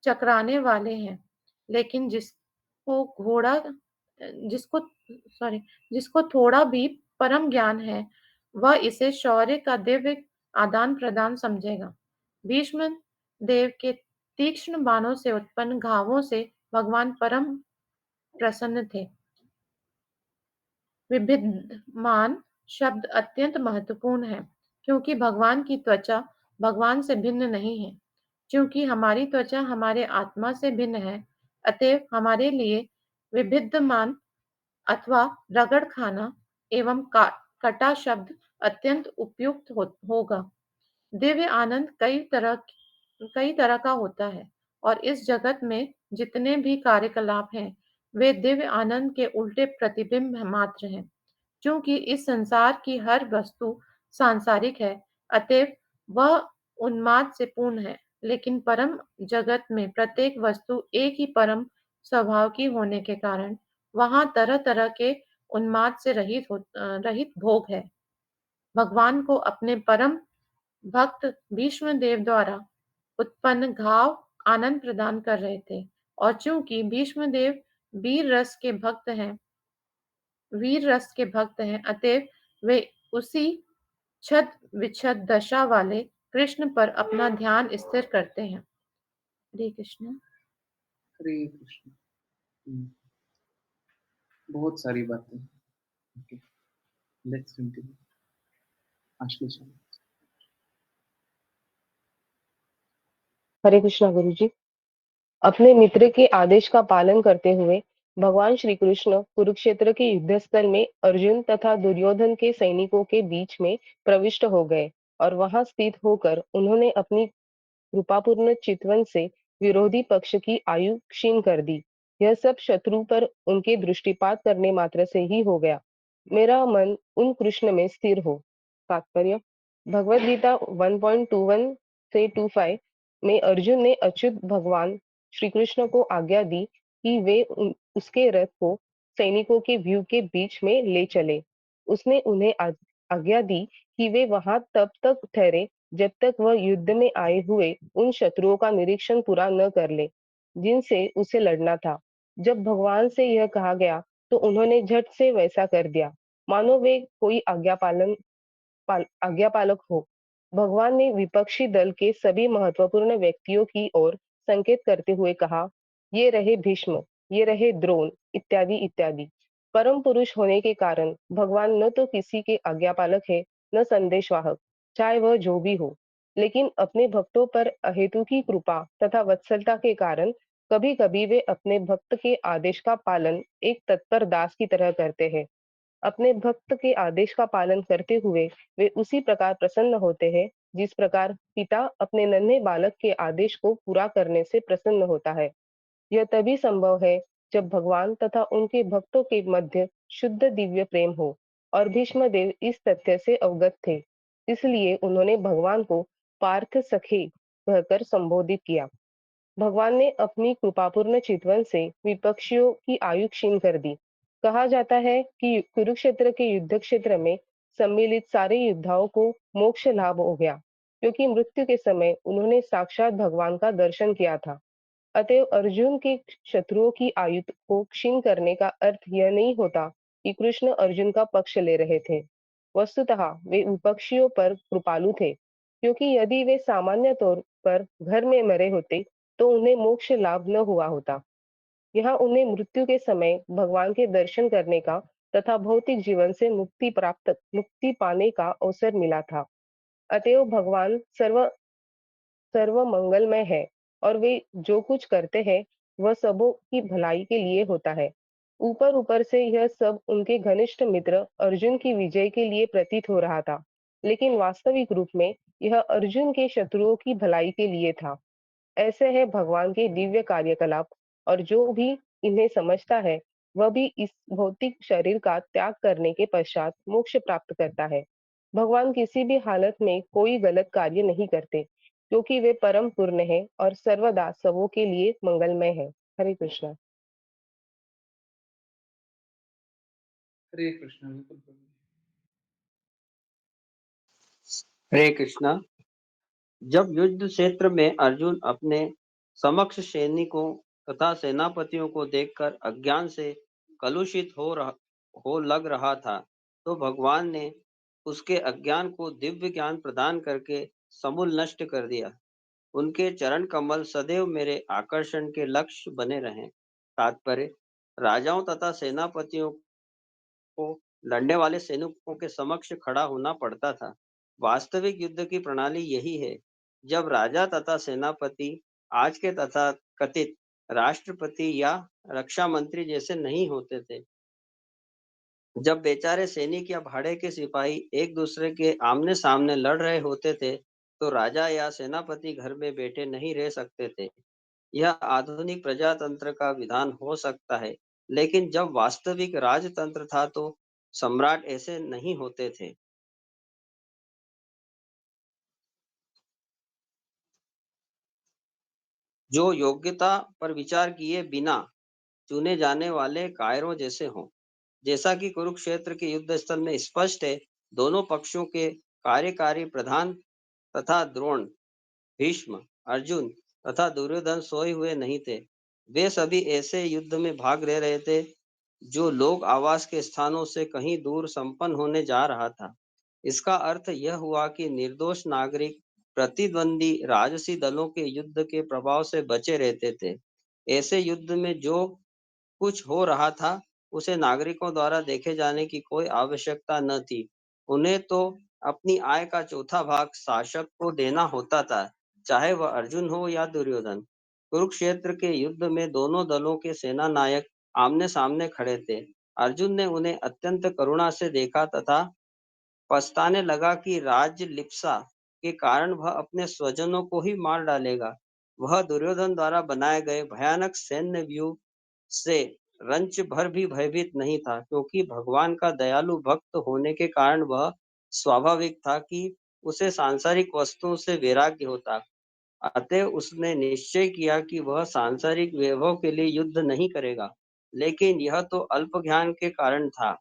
Speaker 2: चकराने वाले हैं, लेकिन जिसको सॉरी जिसको थोड़ा भी परम ज्ञान है, वह इसे शौर्य का दिव्य आदान प्रदान समझेगा। भीष्म देव के तीक्ष्ण बाणों से उत्पन्न घावों से भगवान परम प्रसन्न थे। विभिद्यमान शब्द अत्यंत महत्वपूर्ण है, क्योंकि भगवान की त्वचा भगवान से भिन्न नहीं है। क्योंकि हमारी त्वचा हमारे आत्मा से भिन्न है, अतएव हमारे लिए विभिद्यमान अथवा रगड़ खाना एवं कटा शब्द अत्यंत उपयुक्त होगा। दिव्य आनंद कई तरह का होता है, और इस जगत में जितने भी कार्यकलाप हैं, वे दिव्य आनंद के उल्टे प्रतिबिंब मात्र हैं। क्योंकि इस संसार की हर वस्तु सांसारिक है, अतएव वह उन्माद से पूर्ण है, लेकिन परम जगत में प्रत्येक वस्तु एक ही परम स्वभाव की होने के कारण वहां तरह तरह के उन्माद से रहित भोग है। भगवान को अपने परम भक्त भीष्मदेव द्वारा उत्पन्न घाव आनंद प्रदान कर रहे थे, और चूंकि भीष्मदेव वीर रस के भक्त हैं, अतएव वे उसी छद विच्छद दशा वाले कृष्ण पर अपना ध्यान स्थिर करते हैं। हरे कृष्ण।
Speaker 1: हरे कृष्ण। बहुत सारी बातें। Okay, let's continue. Ashlesha.
Speaker 6: Hare Krishna Guru ji. अपने मित्र के आदेश का पालन करते हुए भगवान श्री कृष्ण कुरुक्षेत्र के युद्ध स्थल में अर्जुन तथा दुर्योधन के सैनिकों के बीच में प्रविष्ट हो गए। और वहां स्थित होकर उन्होंने अपनी कृपापूर्ण चितवन से विरोधी पक्ष की आयु क्षीण कर दी। यह सब शत्रु पर उनके दृष्टिपात करने मात्र से ही हो गया। मेरा मन उन कृष्ण में स्थिर हो। तात्पर्य भगवद गीता 1.21 से 25 में अर्जुन ने अच्युत भगवान श्री कृष्ण को आज्ञा दी कि वे उसके रथ को सैनिकों के व्यू के बीच में ले चले। उसने उन्हें आज्ञा दी कि वे वहां तब तक ठहरे जब तक वह युद्ध में आए हुए उन शत्रुओं का निरीक्षण पूरा न कर ले जिनसे उसे लड़ना था। जब भगवान से यह कहा गया तो उन्होंने झट से वैसा कर दिया, मानो वे कोई आज्ञा पालक हो। भगवान ने विपक्षी दल के सभी महत्वपूर्ण व्यक्तियों की ओर संकेत करते हुए कहा, ये रहे भीष्म, ये रहे द्रोण, इत्यादि इत्यादि। परम पुरुष होने के कारण भगवान न तो किसी के आज्ञापालक है, न संदेशवाहक, चाहे वह जो भी हो। लेकिन अपने भक्तों पर अहेतु की कृपा तथा वत्सलता के कारण कभी कभी वे अपने भक्त के आदेश का पालन एक तत्पर दास की तरह करते हैं। अपने भक्त के आदेश का पालन करते हुए वे उसी प्रकार प्रसन्न होते हैं जिस प्रकार पिता अपने नन्हे बालक के आदेश को पूरा करने से प्रसन्न होता है। यह तभी संभव है जब भगवान तथा उनके भक्तों के मध्य शुद्ध दिव्य प्रेम हो, और भीष्म देव इस तथ्य से अवगत थे। इसलिए उन्होंने भगवान को पार्थ सखे कहकर संबोधित किया। भगवान ने अपनी कृपापूर्ण चितवन से विपक्षियों की आयु क्षीण कर दी। कहा जाता है कि कुरुक्षेत्र के युद्ध क्षेत्र में सम्मिलित सारे योद्धाओं को मोक्ष लाभ हो गया, क्योंकि मृत्यु के समय उन्होंने साक्षात भगवान का दर्शन किया था। अतएव अर्जुन के शत्रुओं की आयु को क्षीण करने का अर्थ यह नहीं होता कि कृष्ण अर्जुन का पक्ष ले रहे थे। वस्तुतः वे विपक्षियों पर कृपालु थे, क्योंकि यदि वे सामान्य तौर पर घर में मरे होते तो उन्हें मोक्ष लाभ न हुआ होता। यहाँ उन्हें मृत्यु के समय भगवान के दर्शन करने का तथा भौतिक जीवन से मुक्ति पाने का अवसर मिला था। अतएव भगवान सर्व मंगलमय है, और वे जो कुछ करते हैं वह सबों की भलाई के लिए होता है। ऊपर ऊपर से यह सब उनके घनिष्ठ मित्र अर्जुन की विजय के लिए प्रतीत हो रहा था, लेकिन वास्तविक रूप में यह अर्जुन के शत्रुओं की भलाई के लिए था। ऐसे है भगवान के दिव्य कार्यकलाप, और जो भी इन्हें समझता है वह भी इस भौतिक शरीर का त्याग करने के पश्चात मोक्ष प्राप्त करता है। भगवान किसी भी हालत में कोई गलत कार्य नहीं करते, क्योंकि वे परम पूर्ण है और सर्वदा सबों के लिए मंगलमय है। हरे कृष्णा।
Speaker 1: हरे कृष्ण। बिल्कुल प्रभु।
Speaker 5: हरे कृष्णा। जब युद्ध क्षेत्र में अर्जुन अपने समक्ष सैनिकों तथा सेनापतियों को देखकर अज्ञान से कलुषित हो लग रहा था, तो भगवान ने उसके अज्ञान को दिव्य ज्ञान प्रदान करके समूल नष्ट कर दिया। उनके चरण कमल सदैव मेरे आकर्षण के लक्ष्य बने रहें। तात्पर्य राजाओं तथा सेनापतियों को लड़ने वाले सैनिकों के समक्ष खड़ा होना पड़ता था। वास्तविक युद्ध की प्रणाली यही है। जब राजा तथा सेनापति आज के तथा कथित राष्ट्रपति या रक्षा मंत्री जैसे नहीं होते थे, जब बेचारे सैनिक या भाड़े के सिपाही एक दूसरे के आमने सामने लड़ रहे होते थे, तो राजा या सेनापति घर में बैठे नहीं रह सकते थे। यह आधुनिक प्रजातंत्र का विधान हो सकता है, लेकिन जब वास्तविक राजतंत्र था तो सम्राट ऐसे नहीं होते थे। जो योग्यता पर विचार किए बिना चुने जाने वाले कायरों जैसे हों। जैसा कि कुरुक्षेत्र के युद्ध स्थल में स्पष्ट है, दोनों पक्षों के कार्यकारी प्रधान तथा द्रोण, भीष्म, अर्जुन तथा दुर्योधन सोए हुए नहीं थे। वे सभी ऐसे युद्ध में भाग ले रहे थे जो लोग आवास के स्थानों से कहीं दूर संपन्न होने जा रहा था। इसका अर्थ यह हुआ कि निर्दोष नागरिक प्रतिद्वंदी राजसी दलों के युद्ध के प्रभाव से बचे रहते थे। ऐसे युद्ध में जो कुछ हो रहा था उसे नागरिकों द्वारा देखे जाने की कोई आवश्यकता न थी। उन्हें तो अपनी आय का चौथा भाग शासक को देना होता था, चाहे वह अर्जुन हो या दुर्योधन। कुरुक्षेत्र के युद्ध में दोनों दलों के सेना नायक आमने सामने खड़े थे। अर्जुन ने उन्हें अत्यंत करुणा से देखा तथा पछताने लगा कि राज्य लिप्सा के कारण वह अपने स्वजनों को ही मार डालेगा। वह दुर्योधन द्वारा बनाए गए भयानक सैन्य व्यूह से रंच भर भी भयभीत नहीं था, क्योंकि भगवान का दयालु भक्त होने के कारण वह स्वाभाविक था कि उसे सांसारिक वस्तुओं से वैराग्य होता। अतः उसने निश्चय किया कि वह सांसारिक वैभव के लिए युद्ध नहीं करेगा, लेकिन यह तो अल्प ज्ञान के कारण था।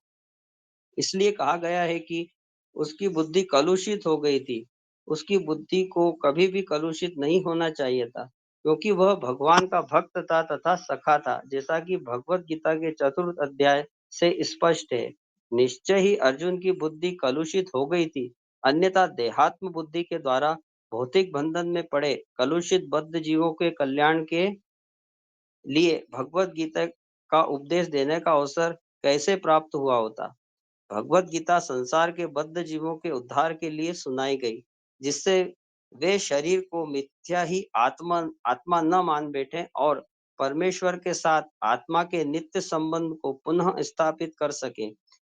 Speaker 5: इसलिए कहा गया है कि उसकी बुद्धि कलुषित हो गई थी। उसकी बुद्धि को कभी भी कलुषित नहीं होना चाहिए था, क्योंकि वह भगवान का भक्त था तथा सखा था, जैसा कि भगवत गीता के 4th अध्याय से स्पष्ट है। निश्चय ही अर्जुन की बुद्धि कलुषित हो गई थी, अन्यथा देहात्म बुद्धि के द्वारा भौतिक बंधन में पड़े कलुषित बद्ध जीवों के कल्याण के लिए भगवत गीता का उपदेश देने का अवसर कैसे प्राप्त हुआ होता। भगवत गीता संसार के बद्ध जीवों के उद्धार के लिए सुनाई गई, जिससे वे शरीर को मिथ्या ही आत्मा आत्मा न मान बैठे और परमेश्वर के साथ आत्मा के नित्य संबंध को पुनः स्थापित कर सके।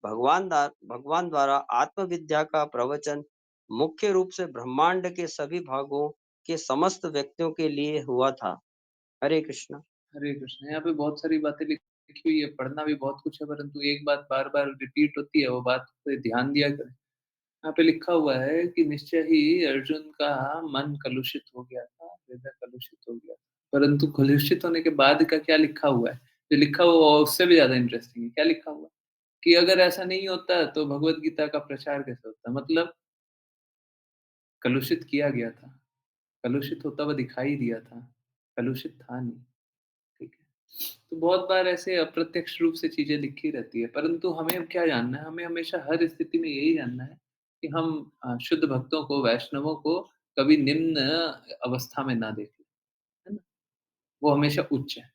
Speaker 5: भगवान द्वारा आत्मविद्या का प्रवचन मुख्य रूप से ब्रह्मांड के सभी भागों के समस्त व्यक्तियों के लिए हुआ था। हरे कृष्ण।
Speaker 1: हरे कृष्ण। यहाँ पे बहुत सारी बातें लिखी हुई है, पढ़ना भी बहुत कुछ है, परंतु एक बात बार-बार रिपीट होती है, वो बात पे ध्यान दिया करें। यहाँ पे लिखा हुआ है कि निश्चय ही अर्जुन का मन कलुषित हो गया था, हृदय कलुषित हो गया। परंतु कलुषित होने के बाद का क्या लिखा हुआ है? जो लिखा हुआ है उससे भी ज़्यादा इंटरेस्टिंग है। क्या लिखा हुआ है? कि अगर ऐसा नहीं होता तो भगवत गीता का प्रचार कैसे होता? मतलब कलुषित किया गया था, कलुषित होता हुआ दिखाई दिया था, कलुषित था नहीं। ठीक है। तो बहुत बार ऐसे अप्रत्यक्ष रूप से चीज़ें लिखी रहती है, परंतु हमें अब क्या जानना है? हमें हमेशा हर स्थिति में यही जानना है कि हम शुद्ध भक्तों को, वैष्णवों को कभी निम्न अवस्था में ना देखें, है ना? वो हमेशा उच्च है,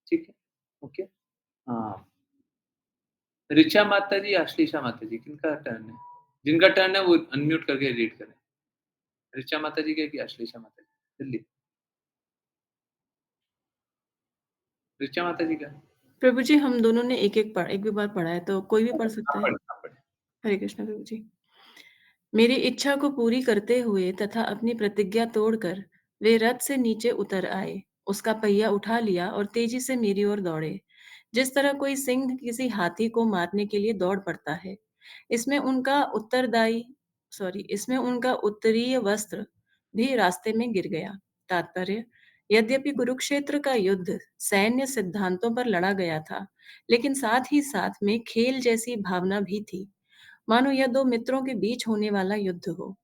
Speaker 1: ठीक है? ओके? हाँ, ऋचा माता जी, आश्लेषा माता जी, किनका टर्न है? जिनका टर्न है वो अनम्यूट करके रीड करें। ऋचा माता जी का कि आश्लेषा माता जी? जल्दी। ऋचा माता जी का?
Speaker 4: प्रभु जी, हम दोनों ने एक भी बार पढ़ा है, तो कोई भी पढ़ सकता
Speaker 1: आप
Speaker 4: है।
Speaker 1: पढ़ें, आप पढ़ें।
Speaker 4: हरे कृष्ण प्रभु जी। मेरी इच्छा को पूरी करते हुए तथा अपनी प्रतिज्ञा तोड़कर वे रथ से नीचे उतर आए। उसका पहिया उठा लिया और तेजी से मेरी ओर दौड़े, जिस तरह कोई सिंह किसी हाथी को मारने के लिए दौड़ पड़ता है। इसमें उनका उत्तरदायी इसमें उनका उत्तरीय वस्त्र भी रास्ते में गिर गया। तात्पर्य: यद्यपि कुरुक्षेत्र का युद्ध सैन्य सिद्धांतों पर लड़ा गया था, लेकिन साथ ही साथ में खेल जैसी भावना भी थी, मानो यह दो मित्रों के बीच होने वाला युद्ध हो।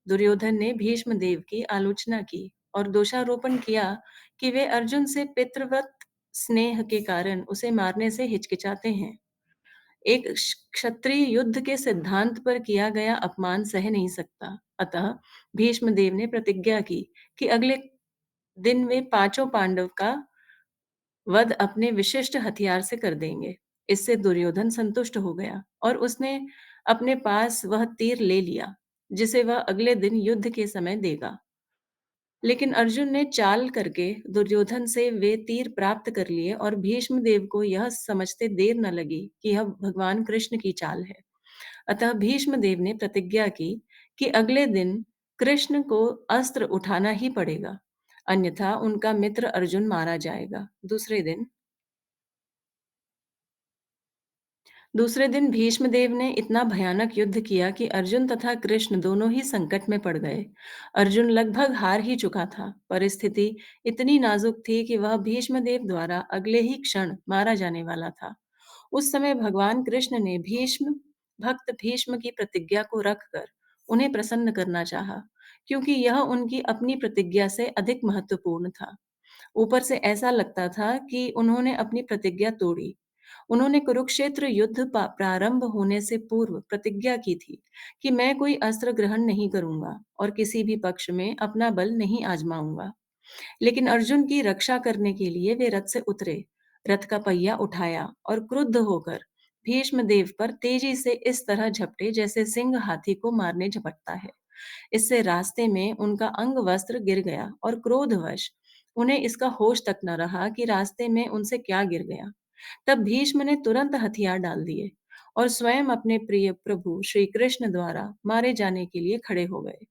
Speaker 4: दुर्योधन ने भीष्म देव की आलोचना की और दोषारोपण किया कि वे अर्जुन से पितृवत स्नेह के कारण उसे मारने से हिचकिचाते हैं। एक क्षत्रिय युद्ध के सिद्धांत पर किया गया अपमान सह नहीं सकता। अतः भीष्म देव ने प्रतिज्ञा की कि अगले दिन वे पांचों पांडव का वध अपने विशिष्ट हथियार से कर देंगे। इससे दुर्योधन संतुष्ट हो गया और उसने अपने पास वह तीर ले लिया, जिसे वह अगले दिन युद्ध के समय देगा। लेकिन अर्जुन ने चाल करके दुर्योधन से वे तीर प्राप्त कर लिए और भीष्म देव को यह समझते देर न लगी कि यह भगवान कृष्ण की चाल है। अतः भीष्म देव ने प्रतिज्ञा की कि अगले दिन कृष्ण को अस्त्र उठाना ही पड़ेगा, अन्यथा उनका मित्र अर्जुन मारा जाएगा। दूसरे दिन भीष्मदेव ने इतना भयानक युद्ध किया कि अर्जुन तथा कृष्ण दोनों ही संकट में पड़ गए। अर्जुन लगभग हार ही चुका था। परिस्थिति इतनी नाजुक थी कि वह भीष्मदेव द्वारा अगले ही क्षण मारा जाने वाला था। उस समय भगवान कृष्ण ने भक्त भीष्म की प्रतिज्ञा को रखकर उन्हें प्रसन्न करना चाहा, क्योंकि यह उनकी अपनी प्रतिज्ञा से अधिक महत्वपूर्ण था। ऊपर से ऐसा लगता था कि उन्होंने अपनी प्रतिज्ञा तोड़ी। उन्होंने कुरुक्षेत्र युद्ध प्रारंभ होने से पूर्व प्रतिज्ञा की थी कि मैं कोई अस्त्र ग्रहण नहीं करूंगा और किसी भी पक्ष में अपना बल नहीं आजमाऊंगा। लेकिन अर्जुन की रक्षा करने के लिए वे रथ से उतरे, रथ का पहिया उठाया और क्रुद्ध होकर भीष्म देव पर तेजी से इस तरह झपटे जैसे सिंह हाथी को मारने झपटता है। इससे रास्ते में उनका अंग वस्त्र गिर गया और क्रोधवश उन्हें इसका होश तक न रहा कि रास्ते में उनसे क्या गिर गया। तब भीष्म ने तुरंत हथियार डाल दिए और स्वयं अपने प्रिय प्रभु श्री कृष्ण द्वारा मारे जाने के लिए खड़े हो गए।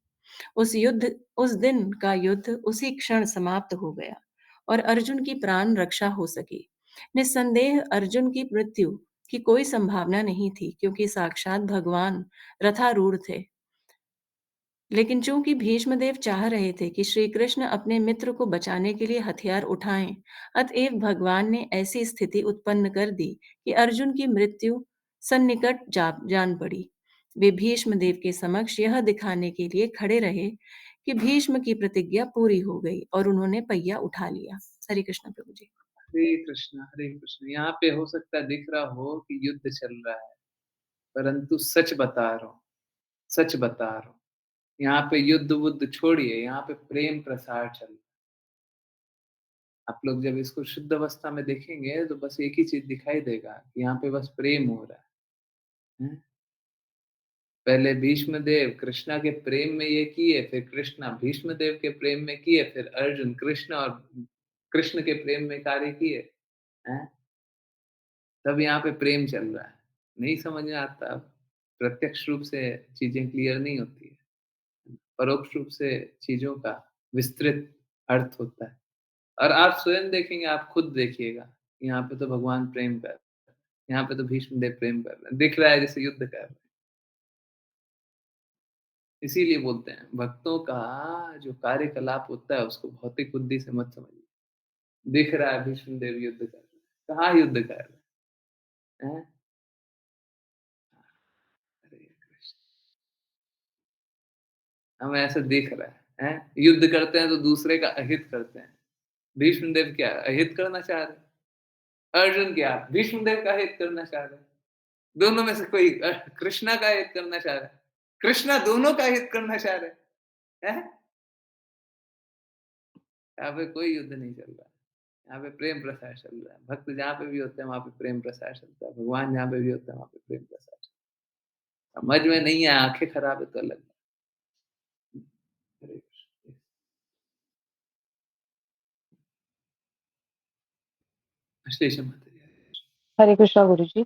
Speaker 4: उस दिन का युद्ध उसी क्षण समाप्त हो गया और अर्जुन की प्राण रक्षा हो सकी। निस्संदेह अर्जुन की मृत्यु की कोई संभावना नहीं थी, क्योंकि साक्षात भगवान रथारूढ़ थे। लेकिन चूंकि भीष्मदेव चाह रहे थे कि श्री कृष्ण अपने मित्र को बचाने के लिए हथियार उठाएं, अतएव भगवान ने ऐसी स्थिति उत्पन्न कर दी कि अर्जुन की मृत्यु सन्निकट जान पड़ी। वे भीष्मदेव के समक्ष यह दिखाने के लिए खड़े रहे कि भीष्म की प्रतिज्ञा पूरी हो गई और उन्होंने पहिया उठा लिया। हरे कृष्ण प्रभु जी।
Speaker 1: हरे कृष्ण, हरे कृष्ण। यहाँ पे हो सकता है दिख रहा हो कि युद्ध चल रहा है, परंतु सच बता रहा हूँ, सच बता रहा हूँ। यहाँ पे युद्ध वुद्ध छोड़िए, यहाँ पे प्रेम प्रसार चल रहा है। आप लोग जब इसको शुद्ध अवस्था में देखेंगे तो बस एक ही चीज दिखाई देगा कि यहाँ पे बस प्रेम हो रहा है। पहले भीष्म देव कृष्णा के प्रेम में ये किए, फिर कृष्णा भीष्म देव के प्रेम में किए, फिर अर्जुन कृष्ण और कृष्ण के प्रेम में कार्य किए हैं। तब यहाँ पे प्रेम चल रहा है। नहीं समझ में आता, प्रत्यक्ष रूप से चीजें क्लियर नहीं होती है, परोक्ष रूप से चीजों का विस्तृत अर्थ होता है। और आप स्वयं देखेंगे, आप खुद देखिएगा, यहाँ पे तो भगवान प्रेम कर रहे हैं, यहाँ पे तो भीष्म देव प्रेम कर रहे हैं, दिख रहा है जैसे युद्ध कर रहे हैं। इसीलिए बोलते हैं भक्तों का जो कार्यकलाप होता है उसको भौतिक बुद्धि से मत समझिए। दिख रहा है भीष्म देव युद्ध कर रहे हैं, कहाँ युद्ध कर रहे हैं? हरे कृष्ण। हमें ऐसा दिख रहा है, हैं? युद्ध करते हैं तो दूसरे का अहित करते हैं। भीष्म देव क्या अहित करना चाह रहे हैं? अर्जुन क्या भीष्म देव का हित करना चाह रहे हैं? दोनों में से कोई कृष्णा का हित करना चाह रहा है? कृष्णा दोनों का हित करना चाह रहे हैं? यहाँ पे कोई युद्ध नहीं चल रहा है, यहाँ पे प्रेम प्रसार चल रहा है। भक्त जहाँ पे भी होते हैं वहाँ पे प्रेम प्रसार चलता है, भगवान जहाँ पे भी होते हैं वहाँ पे प्रेम प्रसार चलता है। समझ में नहीं है, आंखें खराब है तो अलग बात। हरे कृष्ण। श्री माता जी।
Speaker 6: हरे कृष्णा गुरु जी।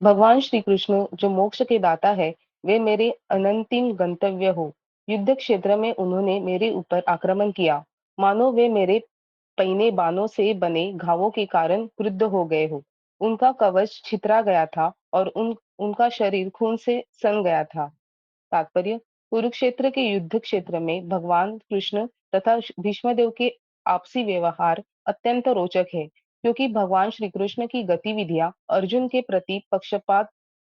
Speaker 6: भगवान श्री कृष्ण जो मोक्ष के दाता है, वे मेरे अनंतिम गंतव्य हो। युद्ध क्षेत्र में उन्होंने मेरे ऊपर आक्रमण किया, मानो वे मेरे पहिने बाणों से बने घावों के कारण क्रुद्ध हो गए हो। उनका कवच छितरा गया था और उनका शरीर खून से सन गया था। तात्पर्य, कुरुक्षेत्र के युद्ध क्षेत्र में भगवान कृष्ण तथा भीष्मदेव के आपसी व्यवहार अत्यंत रोचक है, क्योंकि भगवान श्री कृष्ण की गतिविधियां अर्जुन के प्रति पक्षपात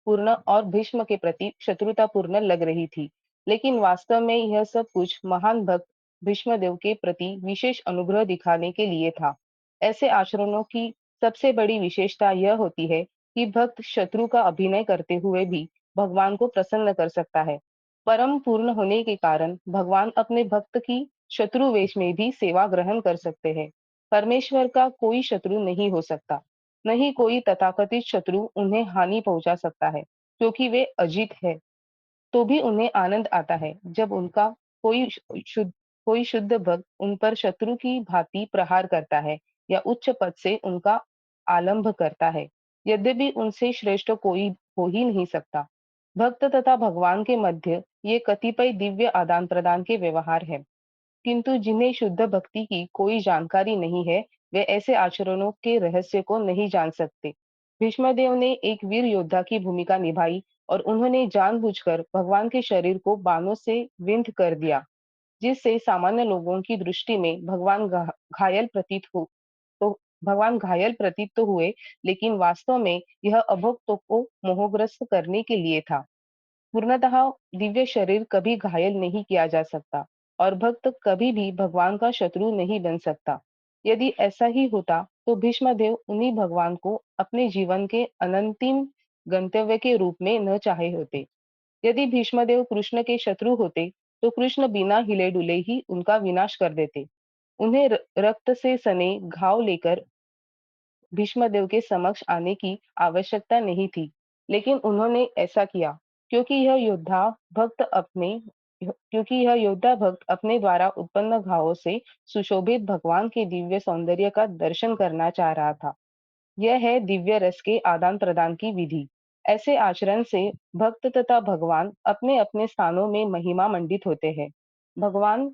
Speaker 6: पूर्ण और भीष्म के प्रति शत्रुतापूर्ण लग रही थी। लेकिन वास्तव में यह सब कुछ महान भक्त भीष्मदेव के प्रति विशेष अनुग्रह दिखाने के लिए था। ऐसे आचरणों की सबसे बड़ी विशेषता यह होती है कि भक्त शत्रु का अभिनय करते हुए भी भगवान को प्रसन्न कर सकता है। परम पूर्ण होने के कारण भगवान अपने भक्त की शत्रु वेश में भी सेवा ग्रहण कर सकते हैं। परमेश्वर का कोई शत्रु नहीं हो सकता, नहीं कोई तथाकथित शत्रु उन्हें हानि पहुंचा सकता है, क्योंकि वे अजीत है। तो भी उन्हें आनंद आता है जब उनका कोई शुद्ध कोई शुद्ध भक्त उन पर शत्रु की भांति प्रहार करता है या उच्च पद से उनका आलंभ करता है, यद्यपि उनसे श्रेष्ठ कोई हो ही नहीं सकता। भक्त तथा भगवान के मध्य ये कतिपय दिव्य आदान प्रदान के व्यवहार है, किंतु जिन्हें शुद्ध भक्ति की कोई जानकारी नहीं है, वे ऐसे आचरणों के रहस्य को नहीं जान सकते। भीष्मदेव ने एक वीर योद्धा की भूमिका निभाई और उन्होंने जानबूझकर भगवान के शरीर को बाणों से विंध कर दिया, जिससे सामान्य लोगों की दृष्टि में तो भगवान घायल प्रतीत तो हुए, लेकिन वास्तव में यह अभक्तों को मोहग्रस्त करने के लिए था। पूर्णतः दिव्य शरीर कभी घायल नहीं किया जा सकता और भक्त कभी भी भगवान का शत्रु नहीं बन सकता। यदि ऐसा ही होता तो भीष्मदेव उन्हीं भगवान को अपने जीवन के अनंतिम गंतव्य के रूप में न चाहे होते। यदि भीष्मदेव कृष्ण के शत्रु होते तो कृष्ण बिना हिले डुले ही उनका विनाश कर देते। उन्हें रक्त से सने घाव लेकर भीष्मदेव के समक्ष आने की आवश्यकता नहीं थी, लेकिन उन्होंने ऐसा किया क्योंकि यह योद्धा भक्त अपने द्वारा उत्पन्न घावों से सुशोभित भगवान के दिव्य सौंदर्य का दर्शन करना चाह रहा था। यह है दिव्य रस के आदान प्रदान की विधि। ऐसे आचरण से भक्त तथा भगवान अपने-अपने स्थानों में महिमा मंडित होते हैं। भगवान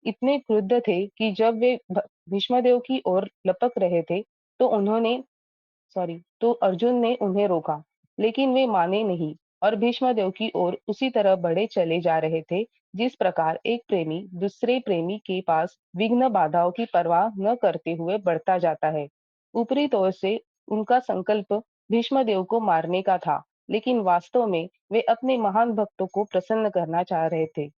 Speaker 6: इतने क्रुद्ध थे कि जब वे भीष्मदेव की ओर लपक रहे थे, तो उन्होंने तो अर्जुन ने उन्हें रोका, लेकिन वे माने नहीं और भीष्मदेव की ओर उसी तरह बढ़े चले जा रहे थे, जिस प्रकार एक प्रेमी दूसरे प्रेमी के पास विघ्न बाधाओं की परवाह न करते हुए बढ़ता जाता है। ऊपरी तौर से उनका संकल्प भीष्मदेव को मारने का था, लेकिन वास्तव में वे अपने महान भक्तों को प्रसन्न करना चाह रहे थे।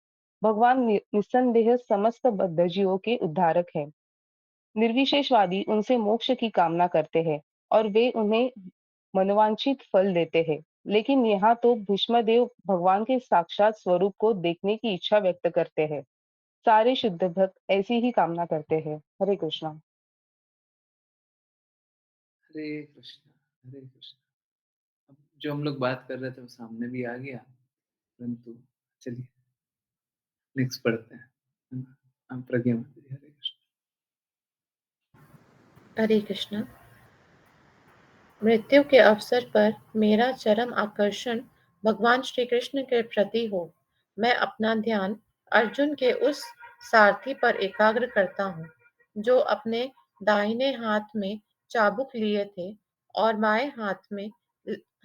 Speaker 6: भगवान निस्संदेह समस्त बद्धजीवों के उद्धारक हैं। निर्विशेषवादी उनसे मोक्ष की कामना करते हैं और वे उन्हें मनोवांछित फल देते हैं। लेकिन यहाँ तो भीष्मदेव भगवान के साक्षात स्वरूप को देखने की इच्छा व्यक्त करते हैं। सारे शुद्ध भक्त ऐसी ही कामना करते हैं। हरे कृष्णा।
Speaker 1: हरे कृष्णा, हरे कृष्णा। अब जो हम लोग बात कर रहे थे वो सामने भी आ गया, परंतु चलिए नेक्स्ट पढ़ते हैं, है ना? प्रज्ञा माता जी, हरे कृष्ण।
Speaker 2: हरे कृष्णा। मृत्यु के अवसर पर मेरा चरम आकर्षण भगवान श्री कृष्ण के प्रति हो। मैं अपना ध्यान अर्जुन के उस सारथी पर एकाग्र करता हूँ, जो अपने दाहिने हाथ में चाबुक लिए थे और बाएं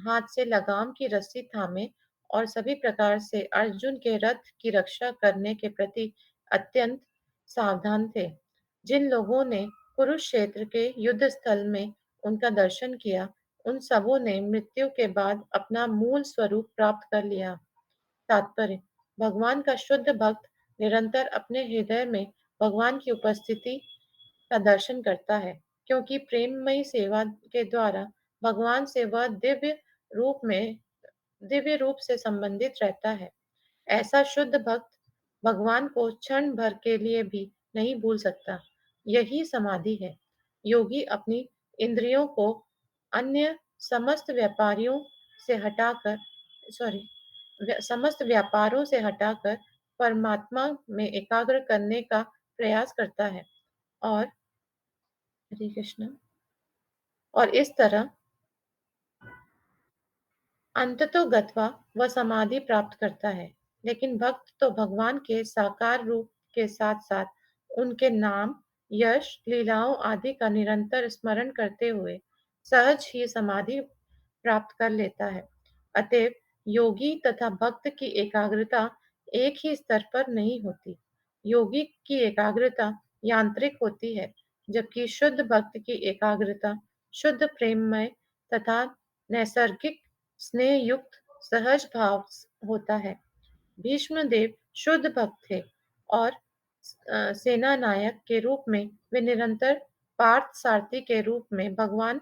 Speaker 2: हाथ से लगाम की रस्सी थामे और सभी प्रकार से अर्जुन के रथ की रक्षा करने के प्रति अत्यंत सावधान थे। जिन लोगों ने कुरुक्षेत्र के युद्ध स्थल में उनका दर्शन किया, उन सबों ने मृत्यु के बाद अपना मूल स्वरूप प्राप्त कर लिया। तात्पर्य: भगवान का शुद्ध भक्त निरंतर अपने हृदय में भगवान की उपस्थिति का दर्शन करता है, क्योंकि प्रेममयी सेवा के द्वारा भगवान से वह दिव्य रूप से संबंधित रहता है। ऐसा शुद्ध भक्त भगवान को क्षण भर के लिए भी नहीं भूल सकता। यही समाधि है। योगी अपनी इंद्रियों को अन्य समस्त व्यापारियों से हटाकर सॉरी समस्त व्यापारों से हटाकर परमात्मा में एकाग्र करने का प्रयास करता है और हरे कृष्ण और इस तरह अंततो गत्वा वह समाधि प्राप्त करता है। लेकिन भक्त तो भगवान के साकार रूप के साथ साथ उनके नाम, यश, लीलाओं आदि का निरंतर स्मरण करते हुए सहज ही समाधि प्राप्त कर लेता है। अतएव योगी तथा भक्त की एकाग्रता एक ही स्तर पर नहीं होती। योगी की एकाग्रता यांत्रिक होती है, जबकि शुद्ध भक्त की एकाग्रता शुद्ध प्रेममय तथा नैसर्गिक स्नेह युक्त सहज भाव होता है। भीष्मदेव शुद्ध भक्त थे और सेना नायक के रूप में वे निरंतर पार्थ सारथी के रूप में भगवान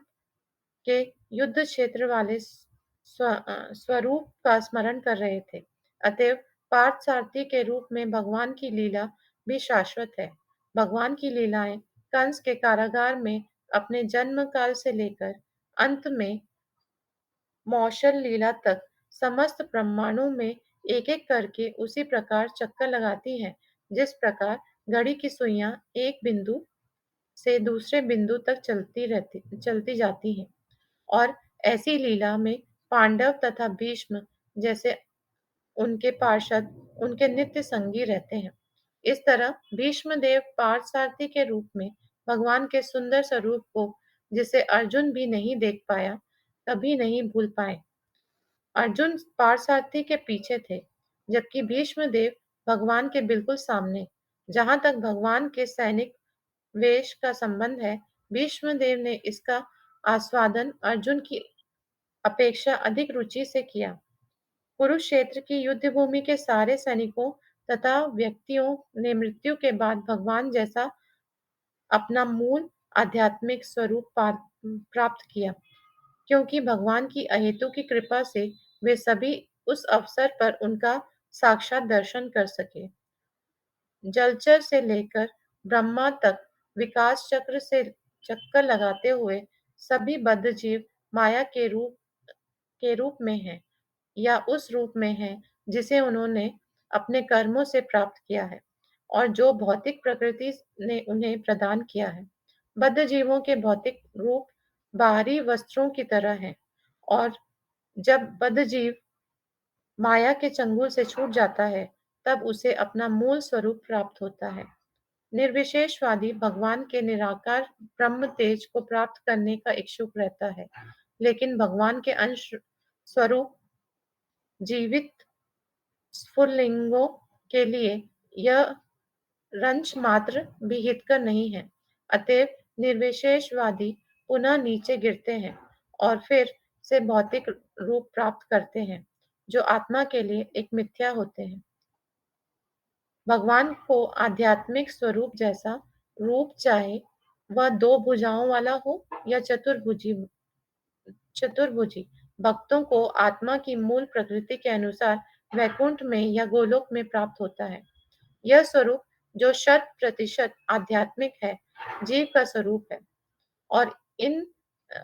Speaker 2: के युद्ध क्षेत्र वाले स्वरूप का स्मरण कर रहे थे। अतएव पार्थ सारथी के रूप में भगवान की लीला भी शाश्वत है। भगवान की लीलाएं कंस के कारागार में अपने जन्म काल से लेकर अंत में मौशल लीला तक समस्त ब्रह्मांडों में एक-एक करके उसी प्रकार चक्कर लगाती हैं, जिस प्रकार घड़ी की सुइयां एक बिंदु से दूसरे बिंदु तक चलती जाती हैं। और ऐसी लीला में पांडव तथा भीष्म जैसे उनके पार्षद उनके नित्य संगी रहते हैं। इस तरह भीष्मदेव पार्थसारथी के रूप में भगवान के सुंदर स्वरूप को, जिसे अर्जुन भी नहीं देख पाया, कभी नहीं भूल पाए। अर्जुन पार्थसारथी के पीछे थे, जबकि भीष्मदेव भगवान के बिल्कुल सामने। जहाँ तक भगवान के सैनिक वेश का संबंध है, भीष्मदेव ने इसका आस्वादन अर्जुन की अपेक्षा अधिक रुचि से किया। कुरुक्षेत्र की युद्ध भूमि के सारे सैनिकों तथा व्यक्तियों ने मृत्यु के बाद भगवान जैसा अपना मूल आध्यात्मिक स्वरूप प्राप्त किया, क्योंकि भगवान की अहेतुकी कृपा से वे सभी उस अवसर पर उनका साक्षात दर्शन कर सके। जलचर से लेकर ब्रह्मा तक विकास चक्र से चक्कर लगाते हुए सभी बद्ध जीव माया के रूप में हैं या उस रूप में हैं जिसे उन्होंने अपने कर्मों से प्राप्त किया है और जो भौतिक प्रकृति ने उन्हें प्रदान किया है। बद्ध जीवों के भौतिक रूप बाहरी वस्त्रों की तरह हैं और जब बद्धजीव माया के चंगुल से छूट जाता है, तब उसे अपना मूल स्वरूप प्राप्त होता है। निर्विशेषवादी भगवान के निराकार ब्रह्म तेज को प्राप्त करने का इच्छुक रहता है, लेकिन भगवान के अंश स्वरूप जीवित स्फुलिंगों के लिए यह रंच मात्र भी हितकर नहीं है। अतएव निर्विशेषवादी पुनः नीचे गिरते हैं और फिर से भौतिक रूप प्राप्त करते हैं, जो आत्मा के लिए एक मिथ्या होते हैं। भगवान को आध्यात्मिक स्वरूप जैसा रूप चाहे वह दो भुजाओं वाला हो या चतुर्भुजी, भक्तों को आत्मा की मूल प्रकृति के अनुसार वैकुंठ में या गोलोक में प्राप्त होता है। यह स्वरूप जो 100% आध्यात्मिक है, जीव का स्वरूप है। और इन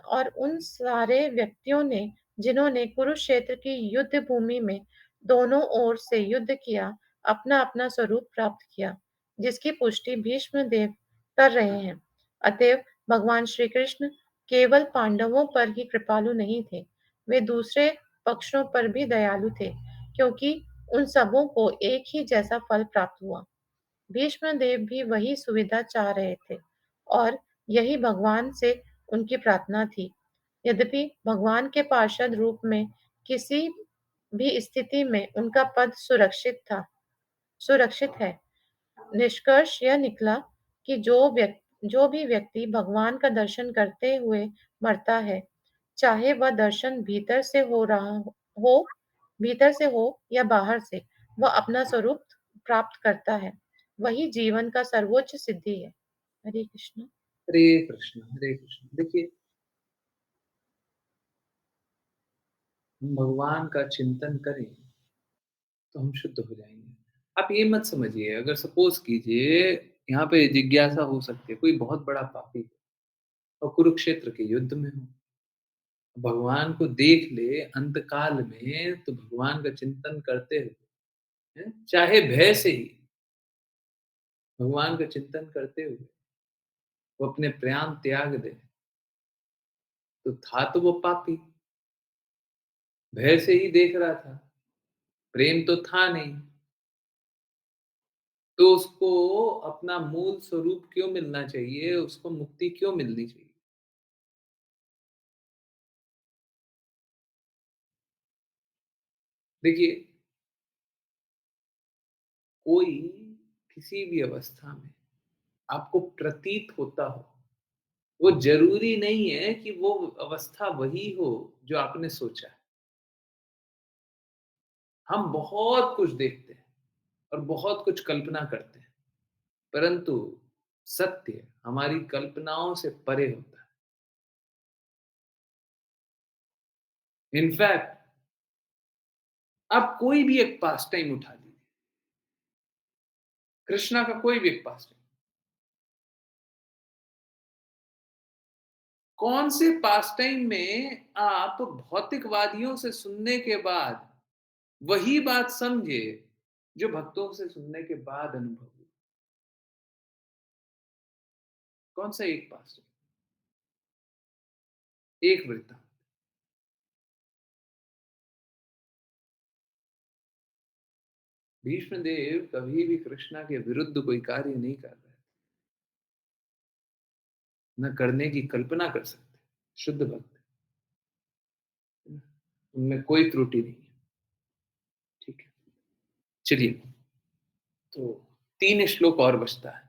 Speaker 2: और उन सारे व्यक्तियों ने जिन्होंने कुरुक्षेत्र की युद्ध भूमि में दोनों ओर से युद्ध किया, अपना अपना स्वरूप प्राप्त किया, जिसकी पुष्टि भीष्म देव कर रहे हैं। अतएव भगवान श्री कृष्ण केवल पांडवों पर ही कृपालु नहीं थे, वे दूसरे पक्षों पर भी दयालु थे, क्योंकि उन सबों को एक ही जैसा फल प्राप्त हुआ। भीष्मदेव भी वही सुविधा चाह रहे थे और यही भगवान से उनकी प्रार्थना थी। यद्यपि भगवान के पार्षद रूप में किसी भी स्थिति में उनका पद सुरक्षित है। निष्कर्ष यह निकला कि जो भी व्यक्ति भगवान का दर्शन करते हुए मरता है, चाहे वह दर्शन हो भीतर से हो या बाहर से, वह अपना स्वरूप प्राप्त करता है। वही जीवन का सर्वोच्च सिद्धि है। हरे कृष्ण।
Speaker 1: हरे कृष्ण, हरे कृष्ण। देखिए, हम भगवान का चिंतन करें तो हम शुद्ध हो जाएंगे। आप ये मत समझिए, अगर सपोज कीजिए यहाँ पे जिज्ञासा हो सकती है, कोई बहुत बड़ा पापी है और कुरुक्षेत्र के युद्ध में हो, भगवान को देख ले अंत काल में, तो भगवान का चिंतन करते हुए, चाहे भय से ही भगवान का चिंतन करते हुए वो अपने प्राण त्याग दे, तो था तो वो पापी, भय से ही देख रहा था, प्रेम तो था नहीं, तो उसको अपना मूल स्वरूप क्यों मिलना चाहिए, उसको मुक्ति क्यों मिलनी चाहिए? देखिए, कोई किसी भी अवस्था में आपको प्रतीत होता हो, वो जरूरी नहीं है कि वो अवस्था वही हो जो आपने सोचा है। हम बहुत कुछ देखते हैं और बहुत कुछ कल्पना करते हैं, परंतु सत्य हमारी कल्पनाओं से परे होता है। इनफैक्ट आप कोई भी एक पास टाइम उठा लीजिए, कृष्णा का कोई भी एक पास टाइम, कौन से पास टाइम में आप भौतिकवादियों से सुनने के बाद वही बात समझे जो भक्तों से सुनने के बाद अनुभव हुई? कौन सा एक पास टाइम, एक वृत्तांत? भीष्मदेव कभी भी कृष्णा के विरुद्ध कोई कार्य नहीं कर रहे, न करने की कल्पना कर सकते, शुद्ध भक्त, उनमें कोई त्रुटि नहीं है। ठीक है, चलिए, तो 3 श्लोक और बचता है।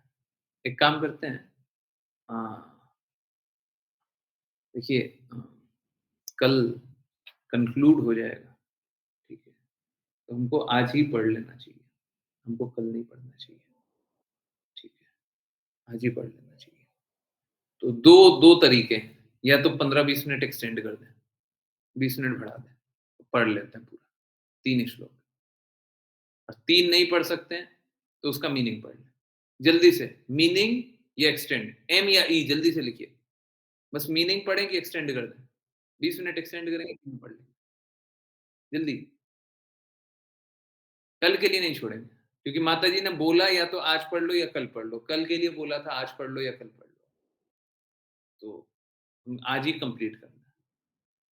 Speaker 1: एक काम करते हैं, देखिए, कल कंक्लूड हो जाएगा, ठीक है, तो हमको आज ही पढ़ लेना चाहिए, हमको कल नहीं पढ़ना चाहिए, ठीक है, आज ही पढ़ लेना चाहिए। तो दो दो तरीके हैं, या तो 15-20 मिनट एक्सटेंड कर दें, 20 मिनट बढ़ा दें, तो पढ़ लेते हैं पूरा 3 श्लोक। और 3 नहीं पढ़ सकते हैं तो उसका मीनिंग पढ़ लें जल्दी से, मीनिंग या एक्सटेंड, एम या ई जल्दी से लिखिए, बस मीनिंग पढ़ें कि एक्सटेंड कर दें, 20 मिनट एक्सटेंड करेंगे, 3 पढ़ लेंगे जल्दी, कल के लिए नहीं छोड़ेंगे, क्योंकि माता जी ने बोला या तो आज पढ़ लो या कल पढ़ लो, कल के लिए बोला था आज पढ़ लो या कल पढ़ लो, तो आज ही कंप्लीट करना है,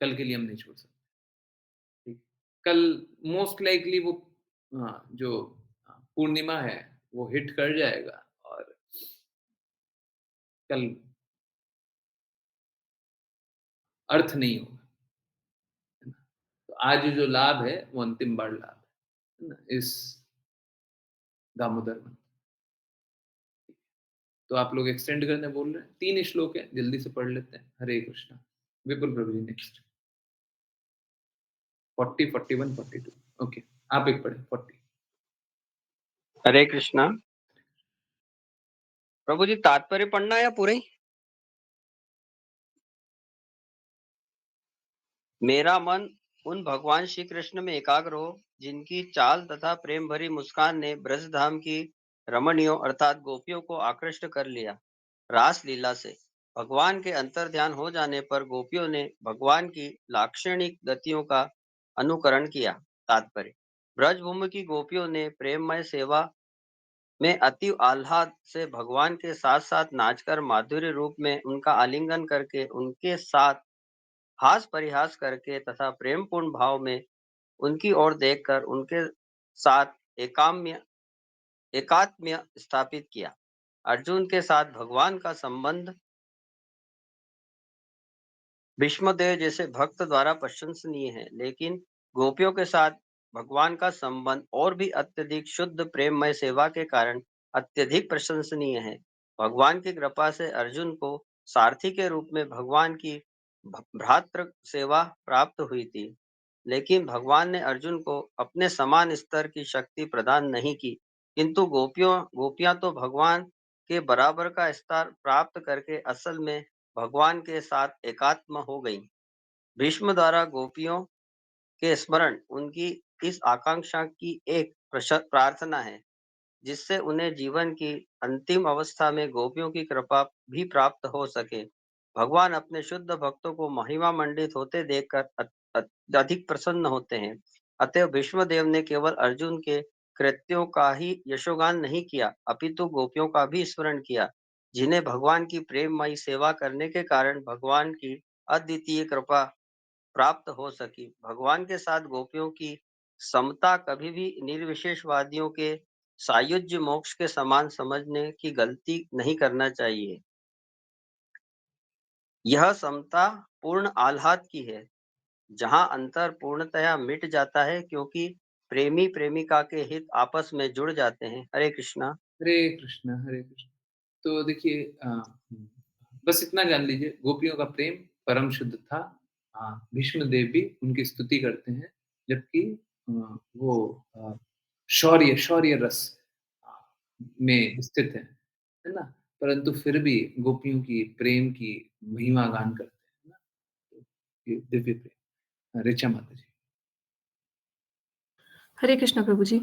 Speaker 1: कल के लिए हम नहीं छोड़ सकते। कल मोस्ट लाइकली वो जो पूर्णिमा है वो हिट कर जाएगा और कल अर्थ नहीं होगा, है ना? तो आज जो लाभ है वो अंतिम बार लाभ है ना? इस दामोदर में। तो आप लोग एक्सटेंड करने बोल रहे हैं? 3 श्लोक हैं, जल्दी से पढ़ लेते हैं। हरे कृष्णा। विपुल प्रभु जी नेक्स्ट। 40, 41, 42 ओके, आप एक पढ़ें 40।
Speaker 5: हरे कृष्णा। प्रभु जी तात्पर्य पढ़ना या पूरे ही? मेरा मन उन भगवान श्री कृष्ण में एकाग्र हो जिनकी चाल तथा प्रेम भरी मुस्कान ने ब्रजधाम की रमणियों अर्थात गोपियों को आकृष्ट कर लिया। रास लीला से भगवान के अंतर ध्यान हो जाने पर गोपियों ने भगवान की लाक्षणिक गतियों का अनुकरण किया। तात्पर्य ब्रजभूमि की गोपियों ने प्रेममय सेवा में अति आह्लाद से भगवान के साथ साथ नाचकर माधुर्य रूप में उनका आलिंगन करके उनके साथ हास परिहास करके तथा प्रेमपूर्ण भाव में उनकी ओर देखकर उनके साथ एकात्म्य स्थापित किया। अर्जुन के साथ भगवान का संबंध भीष्मदेव जैसे भक्त द्वारा प्रशंसनीय है, लेकिन गोपियों के साथ भगवान का संबंध और भी अत्यधिक शुद्ध प्रेममय सेवा के कारण अत्यधिक प्रशंसनीय है। भगवान की कृपा से अर्जुन को सारथी के रूप में भगवान की भ्रातृ सेवा प्राप्त हुई थी, लेकिन भगवान ने अर्जुन को अपने समान स्तर की शक्ति प्रदान नहीं की, किंतु गोपियां तो भगवान के बराबर का स्तर प्राप्त करके असल में भगवान के साथ एकात्म हो गई। भीष्म द्वारा गोपियों के स्मरण उनकी इस आकांक्षा की एक प्रार्थना है जिससे उन्हें जीवन की अंतिम अवस्था में गोपियों की कृपा भी प्राप्त हो सके। भगवान अपने शुद्ध भक्तों को महिमा मंडित होते देखकर अधिक प्रसन्न होते हैं। अतएव भीष्मदेव ने केवल अर्जुन के कृत्यों का ही यशोगान नहीं किया, अपितु गोपियों का भी स्मरण किया, जिन्हें भगवान की प्रेममयी सेवा करने के कारण भगवान की अद्वितीय कृपा प्राप्त हो सकी। भगवान के साथ गोपियों की समता कभी भी निर्विशेषवादियों के सायुज्य मोक्ष के समान समझने की गलती नहीं करना चाहिए। यह समता पूर्ण आह्लाद की है, जहां अंतर पूर्णतया मिट जाता है क्योंकि प्रेमी प्रेमिका के हित आपस में जुड़ जाते हैं। हरे कृष्णा।
Speaker 1: हरे कृष्ण, हरे कृष्ण। तो देखिए बस इतना जान लीजिए, गोपियों का प्रेम परम शुद्ध था। भीष्म देव भी उनकी स्तुति करते हैं, जबकि वो शौर्य शौर्य रस अ, में स्थित है ना? परंतु फिर भी गोपियों की प्रेम की महिमा गान करते हैं ना? तो ये दिव्य प्रेम। ऋचा माता जी।
Speaker 4: हरे कृष्ण प्रभु जी।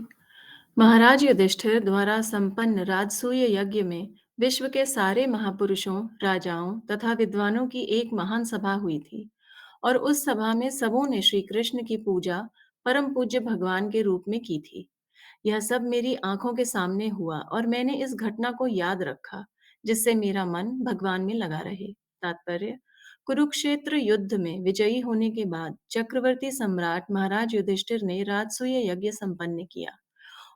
Speaker 4: महाराज युधिष्ठिर द्वारा संपन्न राजसूय यज्ञ में विश्व के सारे महापुरुषों, राजाओं तथा विद्वानों की एक महान सभा हुई थी और उस सभा में सबों ने श्री कृष्ण की पूजा परम पूज्य भगवान के रूप में की थी। यह सब मेरी आंखों के सामने हुआ और मैंने इस घटना को याद रखा, जिससे मेरा मन भगवान में लगा रहे। तात्पर्य कुरुक्षेत्र युद्ध में विजयी होने के बाद चक्रवर्ती सम्राट महाराज युधिष्ठिर ने राजसूय यज्ञ संपन्न किया।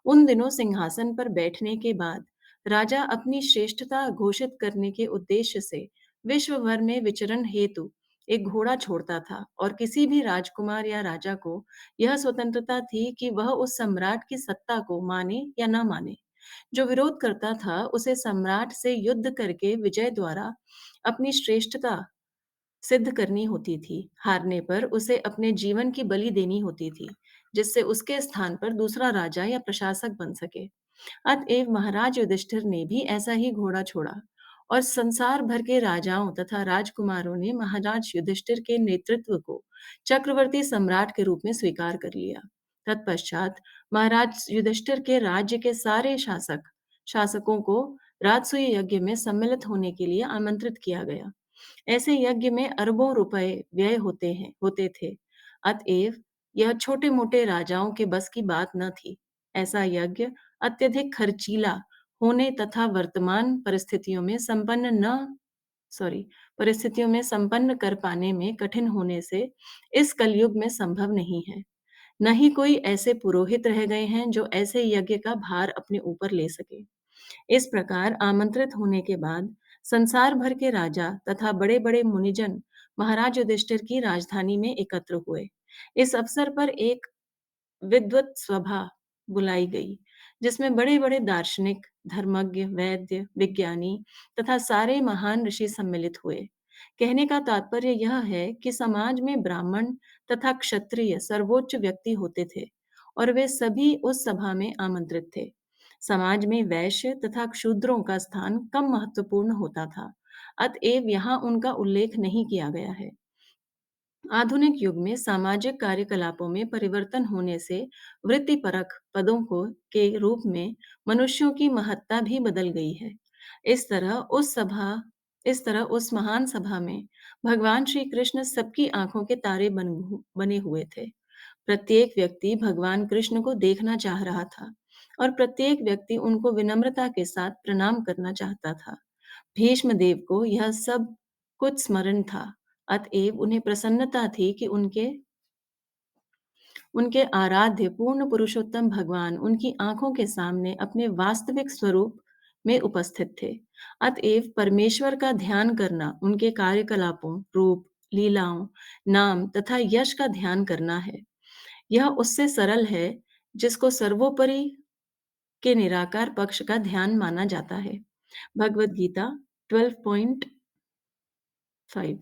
Speaker 4: उन दिनों सिंहासन पर बैठने के बाद राजा अपनी श्रेष्ठता घोषित करने के उद्देश्य से विश्व भर में विचरण हेतु एक घोड़ा छोड़ता था और किसी भी राजकुमार या राजा को यह स्वतंत्रता थी कि वह उस सम्राट की सत्ता को माने या न माने। जो विरोध करता था उसे सम्राट से युद्ध करके विजय द्वारा अपनी श्रेष्ठता सिद्ध करनी होती थी। हारने पर उसे अपने जीवन की बलि देनी होती थी, जिससे उसके स्थान पर दूसरा राजा या प्रशासक बन सके। अतएव महाराज युधिष्ठिर ने भी ऐसा ही घोड़ा छोड़ा और संसार भर के राजाओं तथा राजकुमारों ने महाराज युधिष्ठिर के नेतृत्व को चक्रवर्ती सम्राट के रूप में स्वीकार कर लिया। तत्पश्चात महाराज युधिष्ठिर के राज्य के सारे शासकों को राजसूय यज्ञ में सम्मिलित होने के लिए आमंत्रित किया गया। ऐसे यज्ञ में अरबों रुपए व्यय होते थे। अतएव यह छोटे मोटे राजाओं के बस की बात न थी। ऐसा यज्ञ अत्यधिक खर्चीला होने तथा वर्तमान परिस्थितियों में संपन्न कर पाने में कठिन होने से इस कलयुग में संभव नहीं है। न ही कोई ऐसे पुरोहित रह गए हैं जो ऐसे यज्ञ का भार अपने ऊपर ले सके। इस प्रकार आमंत्रित होने के बाद संसार भर के राजा तथा बड़े-बड़े मुनिजन महाराज युधिष्ठिर की राजधानी में एकत्र हुए। इस अवसर पर एक विद्वत सभा बुलाई गई, जिसमें बड़े-बड़े दार्शनिक, धर्मज्ञ, वैद्य, विज्ञानी तथा सारे महान ऋषि सम्मिलित हुए। कहने का तात्पर्य यह है कि समाज में ब्राह्मण तथा क्षत्रिय सर्वोच्च व्यक्ति होते थे और वे सभी उस सभा में आमंत्रित थे। समाज में वैश्य तथा क्षूद्रों का स्थान कम महत्वपूर्ण होता था, अतएव यहाँ उनका उल्लेख नहीं किया गया है। आधुनिक युग में सामाजिक कार्यकलापों में परिवर्तन होने से वृत्तिपरक पदों को के रूप में मनुष्यों की महत्ता भी बदल गई है। इस तरह उस महान सभा में भगवान श्री कृष्ण सबकी आंखों के तारे बने हुए थे। प्रत्येक व्यक्ति भगवान कृष्ण को देखना चाह रहा था और प्रत्येक व्यक्ति उनको विनम्रता के साथ प्रणाम करना चाहता था। भीष्म देव को यह सब कुछ स्मरण था, अतएव उन्हें प्रसन्नता थी कि उनके उनके आराध्य पूर्ण पुरुषोत्तम भगवान उनकी आंखों के सामने अपने वास्तविक स्वरूप में उपस्थित थे। अतएव परमेश्वर का ध्यान करना उनके कार्यकलापों, रूप, लीलाओं, नाम तथा यश का ध्यान करना है। यह उससे सरल है जिसको सर्वोपरि के निराकार पक्ष का ध्यान माना जाता है। भगवद गीता 12.5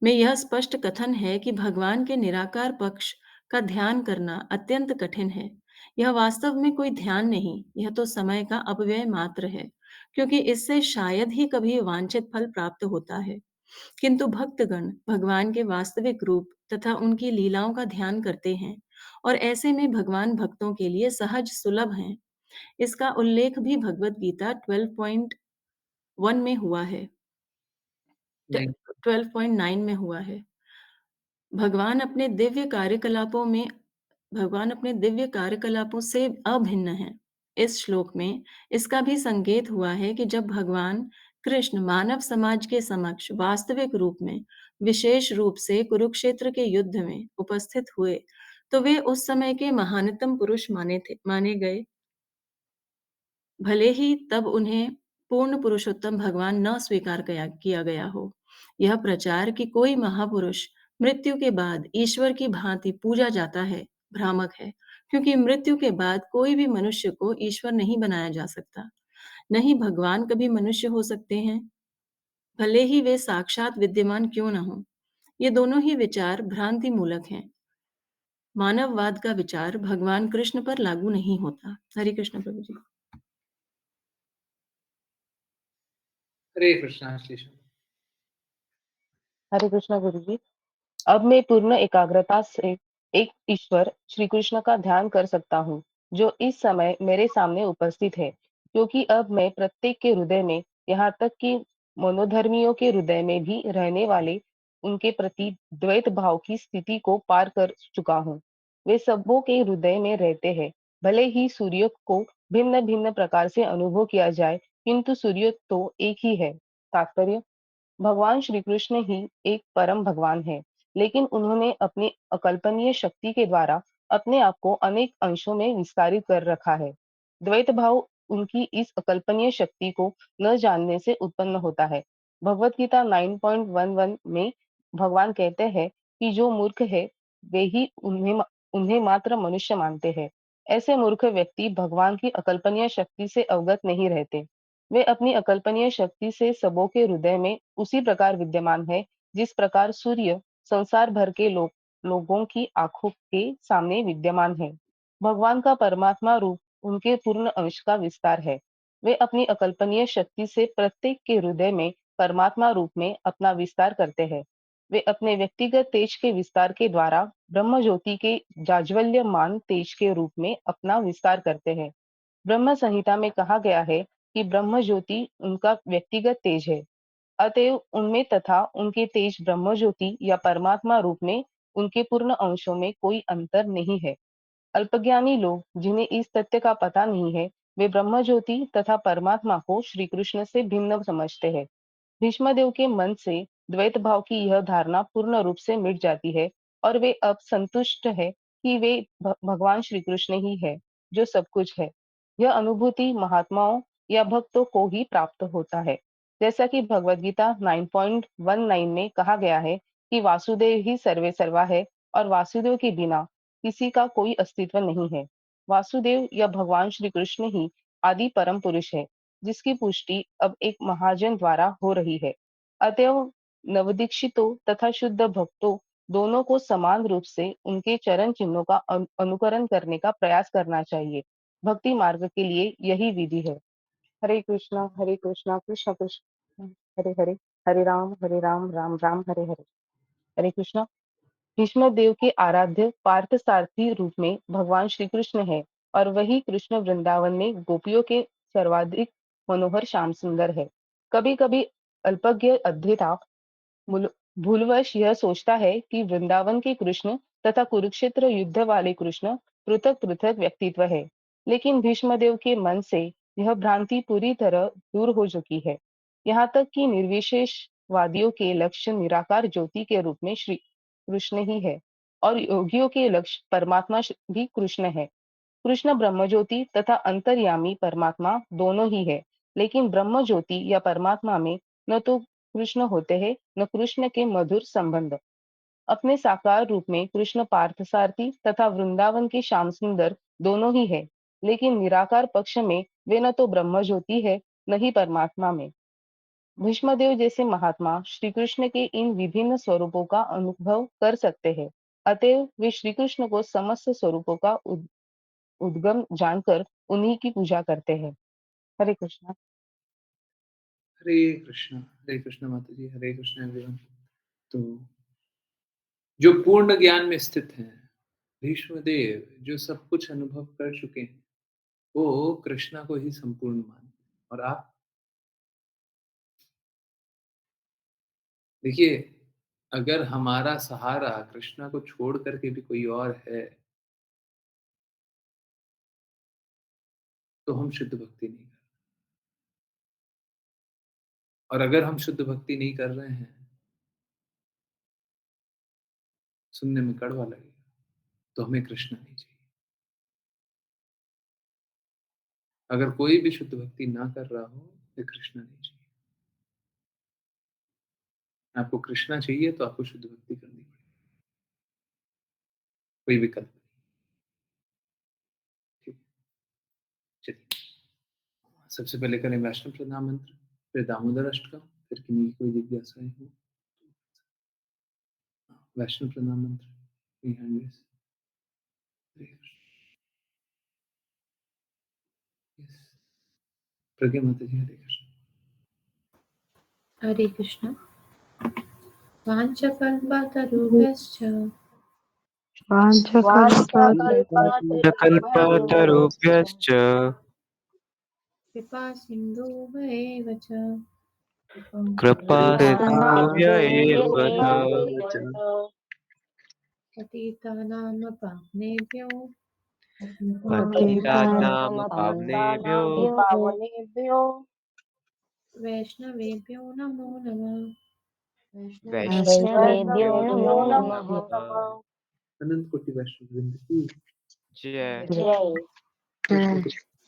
Speaker 4: में यह स्पष्ट कथन है कि भगवान के निराकार पक्ष का ध्यान करना अत्यंत कठिन है। यह वास्तव में कोई ध्यान नहीं, यह तो समय का अपव्यय मात्र है, क्योंकि इससे शायद ही कभी वांछित फल प्राप्त होता है। किंतु भक्तगण भगवान के वास्तविक रूप तथा उनकी लीलाओं का ध्यान करते हैं और ऐसे में भगवान भक्तों के लिए सहज सुलभ हैं। इसका उल्लेख भी भगवद गीता 12.1 में हुआ है,
Speaker 1: नहीं,
Speaker 4: 12.9 में हुआ है। भगवान अपने दिव्य कार्यकलापों से अभिन्न हैं। इस श्लोक में इसका भी संकेत हुआ है कि जब भगवान कृष्ण मानव समाज के समक्ष वास्तविक रूप में विशेष रूप से कुरुक्षेत्र के युद्ध में उपस्थित हुए, तो वे उस समय के महानतम पुरुष माने गए। भले ही तब उन्हें पूर्ण पुरुषोत्तम भगवान न स्वीकार किया गया हो। यह प्रचार कि कोई महापुरुष मृत्यु के बाद ईश्वर की भांति पूजा जाता है भ्रामक है, क्योंकि मृत्यु के बाद कोई भी मनुष्य को ईश्वर नहीं बनाया जा सकता। नहीं भगवान कभी मनुष्य हो सकते हैं, भले ही वे साक्षात विद्यमान क्यों न हो। ये दोनों ही विचार भ्रांति मूलक हैं। मानववाद का विचार भगवान कृष्ण पर लागू नहीं होता। हरे कृष्ण प्रभु जी।
Speaker 1: हरे कृष्णा श्रीशु।
Speaker 6: हरे कृष्णा गुरु जी। अब मैं पूर्ण एकाग्रता से एक ईश्वर श्री कृष्ण का ध्यान कर सकता हूँ, जो इस समय मेरे सामने उपस्थित है, क्योंकि अब मैं प्रत्येक के हृदय में, यहाँ तक कि मनोधर्मियों के हृदय में भी रहने वाले उनके प्रति द्वैत भाव की स्थिति को पार कर चुका हूँ। वे सबों के हृदय में रहते हैं। भले ही सूर्य को भिन्न भिन्न प्रकार से अनुभव किया जाए, किंतु सूर्य तो एक ही है। तात्पर्य, भगवान श्री कृष्ण ही एक परम भगवान है, लेकिन उन्होंने अपनी अकल्पनीय शक्ति के द्वारा अपने आप को अनेक अंशों में विस्तारित कर रखा है। द्वैत भाव उनकी इस अकल्पनीय शक्ति को न जानने से उत्पन्न होता है। भगवत गीता 9.11 में भगवान कहते हैं कि जो मूर्ख है वे ही उन्हें उन्हें मात्र मनुष्य मानते हैं। ऐसे मूर्ख व्यक्ति भगवान की अकल्पनीय शक्ति से अवगत नहीं रहते। वे अपनी अकल्पनीय शक्ति से सबों के हृदय में उसी प्रकार विद्यमान है, जिस प्रकार सूर्य संसार भर के लोगों की आंखों के सामने विद्यमान है। भगवान का परमात्मा रूप उनके पूर्ण अंश का विस्तार है। वे अपनी अकल्पनीय शक्ति से प्रत्येक के हृदय में परमात्मा रूप में अपना विस्तार करते हैं। वे अपने व्यक्तिगत तेज के विस्तार के द्वारा ब्रह्म ज्योति के जाज्वल्यमान तेज के रूप में अपना विस्तार करते हैं। ब्रह्म संहिता में कहा गया है कि ब्रह्म ज्योति उनका व्यक्तिगत तेज है, अतएव उनमें तथा उनके तेज ब्रह्म ज्योति या परमात्मा रूप में उनके पूर्ण अंशों में कोई अंतर नहीं है। अल्पज्ञानी लोग, जिन्हें इस तथ्य का पता नहीं है, वे ब्रह्म ज्योति तथा परमात्मा को श्री कृष्ण से भिन्न समझते हैं। भीष्मदेव के मन से द्वैत भाव की यह धारणा पूर्ण रूप से मिट जाती है और वे अब संतुष्ट है कि वे भगवान श्री कृष्ण ही है जो सब कुछ है। यह अनुभूति महात्माओं या भक्तों को ही प्राप्त होता है। जैसा कि भगवद गीता 9.19 में कहा गया है कि वासुदेव ही सर्वे सर्वा है और वासुदेव के बिना किसी का कोई अस्तित्व नहीं है। वासुदेव या भगवान श्री कृष्ण ही आदि परम पुरुष है, जिसकी पुष्टि अब एक महाजन द्वारा हो रही है। अतएव नवदीक्षितों तथा शुद्ध भक्तों दोनों को समान रूप से उनके चरण चिन्हों का अनुकरण करने का प्रयास करना चाहिए। भक्ति मार्ग के लिए यही विधि है। हरे कृष्णा कृष्ण कृष्ण हरे हरे, हरे राम राम राम हरे हरे। हरे कृष्णा। भीष्म देव के आराध्य पार्थ सारथी रूप में भगवान श्री कृष्ण है और वही कृष्ण वृंदावन में गोपियों के सर्वाधिक मनोहर श्याम सुंदर है। कभी कभी अल्पज्ञ अध्येता भूलवश यह सोचता है कि वृंदावन के कृष्ण तथा कुरुक्षेत्र युद्ध वाले कृष्ण पृथक पृथक व्यक्तित्व है, लेकिन भीष्मदेव के मन से यह भ्रांति पूरी तरह दूर हो चुकी है। यहाँ तक कि निर्विशेष वादियों के लक्ष्य निराकार ज्योति के रूप में श्री कृष्ण ही है और योगियों के लक्ष्य परमात्मा भी कृष्ण है। कृष्ण ब्रह्म ज्योति तथा अंतर्यामी परमात्मा दोनों ही है, लेकिन ब्रह्म ज्योति या परमात्मा में न तो कृष्ण होते हैं न कृष्ण के मधुर संबंध। अपने साकार रूप में कृष्ण पार्थसारथी तथा वृंदावन के श्याम सुंदर दोनों ही है, लेकिन निराकार पक्ष में वे न तो ब्रह्म ज्योति है न ही परमात्मा में। भीष्मदेव जैसे महात्मा श्री कृष्ण के इन विभिन्न स्वरूपों का अनुभव कर सकते हैं। अतएव वे श्री कृष्ण को समस्त स्वरूपों का उद्गम जानकर उन्हीं की पूजा करते हैं। हरे कृष्णा।
Speaker 1: हरे कृष्ण माता जी, हरे कृष्ण एवरीवन। तो जो पूर्ण ज्ञान में स्थित हैं, भीष्मदेव जो सब कुछ अनुभव कर चुके हैं, वो कृष्णा को ही संपूर्ण मानते हैं। और आप देखिए, अगर हमारा सहारा कृष्णा को छोड़ करके भी कोई और है, तो हम शुद्ध भक्ति नहीं कर रहे। और अगर हम शुद्ध भक्ति नहीं कर रहे हैं, सुनने में कड़वा लगेगा, तो हमें कृष्ण नहीं चाहिए। अगर कोई भी शुद्ध भक्ति ना कर रहा हो, तो कृष्ण नहीं चाहिए। आपको कृष्णा चाहिए तो आपको शुद्ध भक्ति करनी पड़ेगी, कोई विकल्प नहीं। ठीक, चलिए सबसे पहले करें वैष्णव प्रणाम मंत्र, फिर दामोदर अष्टकम, फिर किन्हीं की कोई जिज्ञासाएं हो। वैष्णव प्रणाम मंत्र, प्रज्ञा माता जी, हरे कृष्ण।
Speaker 2: हरे कृष्ण। वाञ्छकल्पतरुभ्यश्च
Speaker 7: कल्पतरुभ्यश्च
Speaker 2: कृपासिन्धुभ्येव च
Speaker 7: कृपासिन्धुभ्य एव च
Speaker 2: पतितानां पावनेभ्यो
Speaker 7: पतितानां पावनेभ्यो
Speaker 2: वैष्णवेभ्यो नमो नमः।
Speaker 7: वैष्णवेभ्यो नमो नमः।
Speaker 1: अनंत कोटि वैष्णव वृंद की
Speaker 7: जय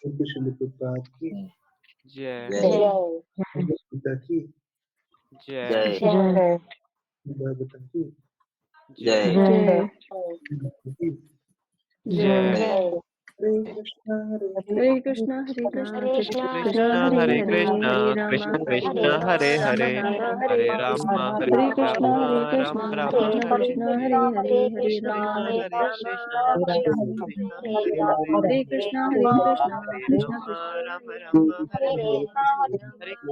Speaker 1: श्रील प्रभुपाद की
Speaker 7: जय
Speaker 1: गीता की
Speaker 7: जय
Speaker 1: भागवतम की
Speaker 7: जय
Speaker 1: की।
Speaker 7: जय।
Speaker 1: हरे कृष्ण हरे
Speaker 4: हरे कृष्णा हरे कृष्णा कृष्ण कृष्णा
Speaker 7: कृष्ण
Speaker 4: हरे
Speaker 7: हरे
Speaker 4: हरे
Speaker 7: कृष्ण
Speaker 4: हरे राम
Speaker 7: कृष्ण
Speaker 4: हरे
Speaker 7: कृष्ण
Speaker 4: राम
Speaker 7: हरे
Speaker 4: राम
Speaker 7: हरे
Speaker 4: राम
Speaker 7: हरे
Speaker 4: हरे
Speaker 7: राम
Speaker 4: कृष्ण
Speaker 7: हरे
Speaker 4: हरे
Speaker 7: राम
Speaker 4: कृष्णा हरे
Speaker 7: राम
Speaker 4: कृष्णा
Speaker 7: राम
Speaker 4: कृष्ण
Speaker 7: हरे
Speaker 4: कृष्णा
Speaker 7: हरे।
Speaker 4: हरे हरे हरे राम
Speaker 7: कृष्ण
Speaker 4: हरे
Speaker 7: हरे
Speaker 4: राम
Speaker 7: कृष्ण
Speaker 4: राम राम
Speaker 7: कृष्ण
Speaker 4: हरे
Speaker 7: कृष्ण
Speaker 4: हरे
Speaker 7: हरे हरे
Speaker 4: हरे कृष्णा कृष्णा
Speaker 7: हरे
Speaker 4: कृष्ण
Speaker 7: राम
Speaker 4: कृष्णा
Speaker 7: राम
Speaker 4: हरे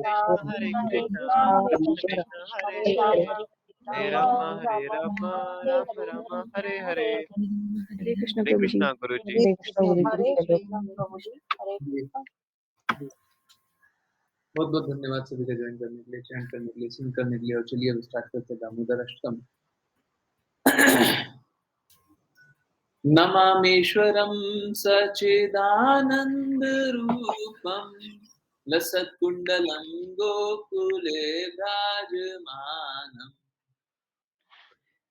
Speaker 7: राम
Speaker 4: हरे
Speaker 7: हरे हरे। हरे कृष्ण
Speaker 4: हरे
Speaker 7: कृष्ण कृष्ण हरे हरे हरे राम राम राम हरे हरे।
Speaker 4: हरे कृष्ण
Speaker 7: हरे
Speaker 4: प्रभु जी।
Speaker 7: कृष्णा गुरु जी।
Speaker 1: बहुत बहुत धन्यवाद सभी का ज्वाइन करने के लिए, चैन करने के लिए, सुन करने के लिए। और चलिए अब स्टार्ट करते हैं दामोदर अष्टकम। नमामीश्वरं सच्चिदानन्दरूपं लसत्कुण्डलं गोकुले भ्राजमानम्